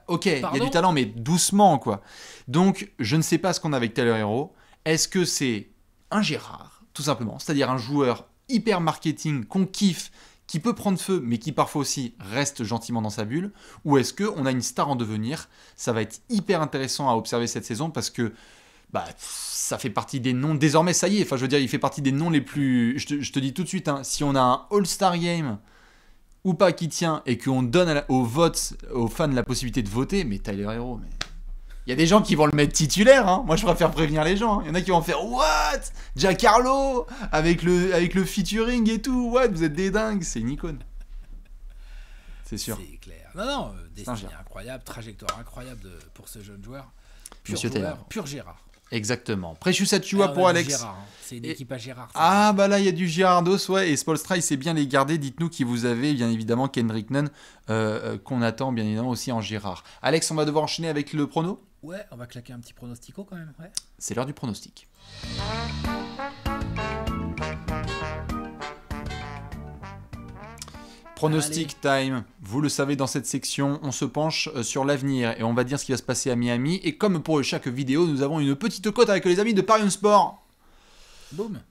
ok, il y a du talent, mais doucement, quoi. Donc, je ne sais pas ce qu'on a avec Tyler Hero. Est-ce que c'est un Gérard, tout simplement ? C'est-à-dire un joueur hyper marketing, qu'on kiffe, qui peut prendre feu, mais qui parfois aussi reste gentiment dans sa bulle, ou est-ce qu'on a une star en devenir ? Ça va être hyper intéressant à observer cette saison, parce que ça fait partie des noms, désormais ça y est, enfin je veux dire, il fait partie des noms les plus... Je te dis tout de suite, si on a un All-Star Game, ou pas qui tient, et qu'on donne aux votes, aux fans la possibilité de voter, mais Tyler Hero, mais... Il y a des gens qui vont le mettre titulaire, hein. Moi je préfère prévenir les gens. Il y en a qui vont faire What ? Giancarlo avec le featuring et tout. What ? Vous êtes des dingues, c'est une icône. C'est sûr. C'est clair. Non, destinée incroyable, trajectoire incroyable pour ce jeune joueur. Pur Gérard. Exactement. Precious Achiuwa pour Alex. Gérard, hein. C'est une équipe à Gérard. Ah là il y a du Gérardos, ouais. Et Spoelstra il sait bien les garder. Dites-nous qui vous avez, bien évidemment Kendrick Nunn qu'on attend bien évidemment aussi en Gérard. Alex, on va devoir enchaîner avec le prono. Ouais, on va claquer un petit pronostico quand même. Ouais. C'est l'heure du pronostic. Pronostic time, vous le savez dans cette section, on se penche sur l'avenir et on va dire ce qui va se passer à Miami. Et comme pour chaque vidéo, nous avons une petite cote avec les amis de Paris Sport. Boum.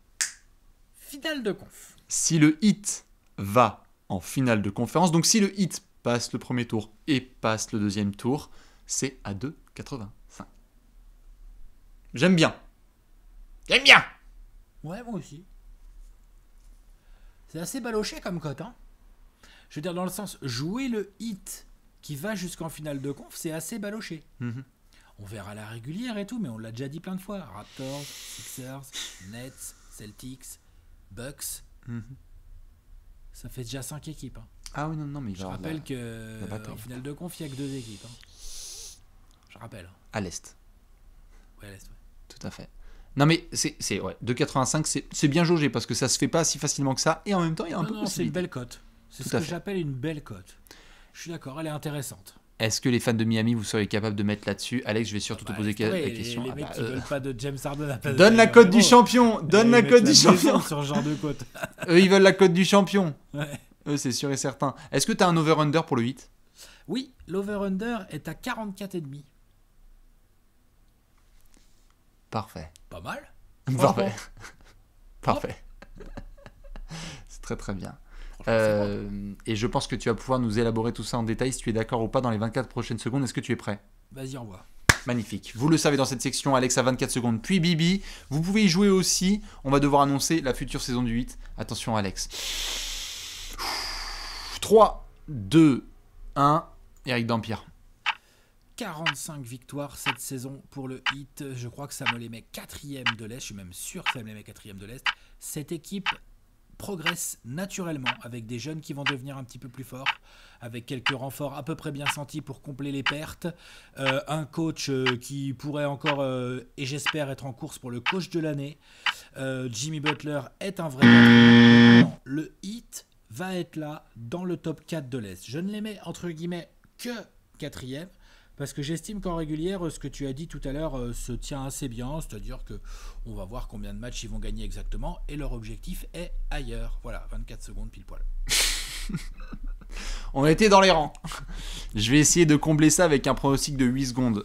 Finale de conf. Si le Heat va en finale de conférence, donc si le Heat passe le premier tour et passe le deuxième tour, c'est à 2,85. J'aime bien. J'aime bien. Ouais, moi aussi. C'est assez baloché comme cote, hein. Je veux dire, dans le sens, jouer le Heat qui va jusqu'en finale de conf, c'est assez baloché. Mm-hmm. On verra la régulière et tout, mais on l'a déjà dit plein de fois. Raptors, Sixers, Nets, Celtics, Bucks. Mm-hmm. Ça fait déjà 5 équipes. Hein. Ah oui, non, mais je rappelle qu'en finale de conf, il n'y a que 2 équipes. Hein. Je rappelle. À l'Est. Ouais, à l'Est, ouais. Tout à fait. Non mais c'est 2,85, c'est bien jaugé parce que ça se fait pas si facilement que ça et en même temps il y a un peu de c'est une belle cote. C'est ce que j'appelle une belle cote. Je suis d'accord, elle est intéressante. Est-ce que les fans de Miami, vous seriez capables de mettre là-dessus ? Alex, je vais surtout te poser la question. Les mecs qui veulent pas de James Harden. Donne la cote du champion. Donne la cote du champion. Sur ce genre de cote. Eux, ils veulent la cote du champion. Ouais. Eux, c'est sûr et certain. Est-ce que tu as un over-under pour le 8 ? Oui, l'over-under est à 44,5. Parfait. Pas mal. Parfait. Parfait. C'est très très bien. Et je pense que tu vas pouvoir nous élaborer tout ça en détail si tu es d'accord ou pas dans les 24 prochaines secondes. Est-ce que tu es prêt? Vas-y, envoie. Magnifique. Vous le savez dans cette section, Alex a 24 secondes, puis Bibi. Vous pouvez y jouer aussi. On va devoir annoncer la future saison du 8. Attention Alex. 3, 2, 1. Eric Dampierre. 45 victoires cette saison pour le Heat. Je crois que ça me les met 4e de l'Est. Je suis même sûr que ça me les met 4e de l'Est. Cette équipe progresse naturellement avec des jeunes qui vont devenir un petit peu plus forts, avec quelques renforts à peu près bien sentis pour combler les pertes, un coach qui pourrait encore, et j'espère, être en course pour le coach de l'année. Jimmy Butler est un vrai patron. Le Heat va être là dans le top 4 de l'Est. Je ne les mets entre guillemets que 4e, parce que j'estime qu'en régulière, ce que tu as dit tout à l'heure se tient assez bien, c'est-à-dire qu'on va voir combien de matchs ils vont gagner exactement, et leur objectif est ailleurs. Voilà, 24 secondes pile poil. On était dans les rangs. Je vais essayer de combler ça avec un pronostic de 8 secondes.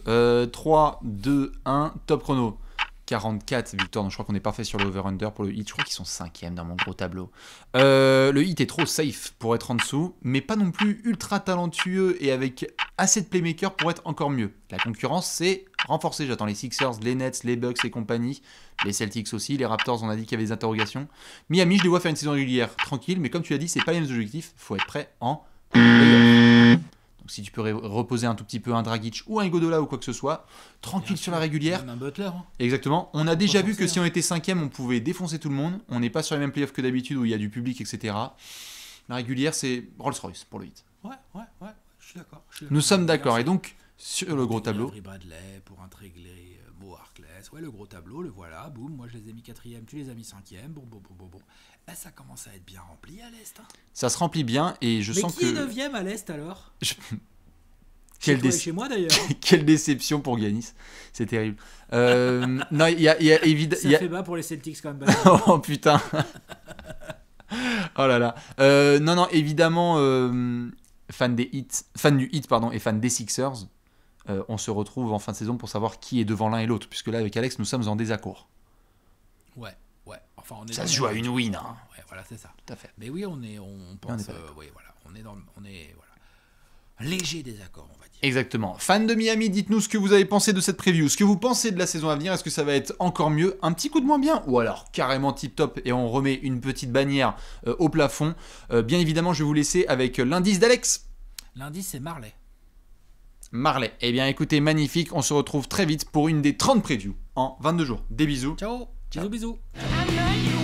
3, 2, 1, top chrono. 44 victoires, donc je crois qu'on est parfait sur le over-under pour le Heat. Je crois qu'ils sont 5e dans mon gros tableau. Le Heat est trop safe pour être en dessous, mais pas non plus ultra talentueux et avec assez de playmakers pour être encore mieux. La concurrence s'est renforcée. J'attends les Sixers, les Nets, les Bucks et compagnie. Les Celtics aussi, les Raptors, on a dit qu'il y avait des interrogations. Miami, je les vois faire une saison régulière tranquille, mais comme tu as dit, c'est pas les mêmes objectifs. Il faut être prêt en playoff. Donc si tu peux reposer un tout petit peu un Dragic ou un Iguodala ou quoi que ce soit, tranquille sur la régulière. Même un Butler. Hein. Exactement. On a déjà vu que si on était 5e, on pouvait défoncer tout le monde. On n'est pas sur les mêmes playoffs que d'habitude où il y a du public, etc. La régulière, c'est Rolls-Royce pour le Heat. Ouais, je suis d'accord. Nous sommes d'accord. Et donc, sur le gros tableau. Bradley pour intégrer Mo Harkless. Ouais, le gros tableau, le voilà. Boum, moi je les ai mis 4e, tu les as mis 5e. Bon. Eh, ça commence à être bien rempli à l'Est. Hein. Ça se remplit bien et je sens que... Mais qui est 9e à l'Est alors Chez moi d'ailleurs. Quelle déception pour Giannis. C'est terrible. Non, il y a évidemment... Ça fait bas pour les Celtics quand même. Oh putain. Oh là là. Non, évidemment, fan du Heat et fan des Sixers, on se retrouve en fin de saison pour savoir qui est devant l'un et l'autre, puisque là, avec Alex, nous sommes en désaccord. Ouais. Enfin, on est ça se joue à une win. Hein. Ouais, voilà, c'est ça. Tout à fait. Mais oui, on pense... oui, voilà. On est léger désaccord, on va dire. Exactement. Fans de Miami, dites-nous ce que vous avez pensé de cette preview, ce que vous pensez de la saison à venir, est-ce que ça va être encore mieux, un petit coup de moins bien, ou alors carrément tip-top et on remet une petite bannière au plafond. Bien évidemment, je vais vous laisser avec l'indice d'Alex. L'indice, c'est Marley. Marley. Eh bien écoutez, magnifique, on se retrouve très vite pour une des 30 previews en 22 jours. Des bisous. Ciao. Bisous. I'm not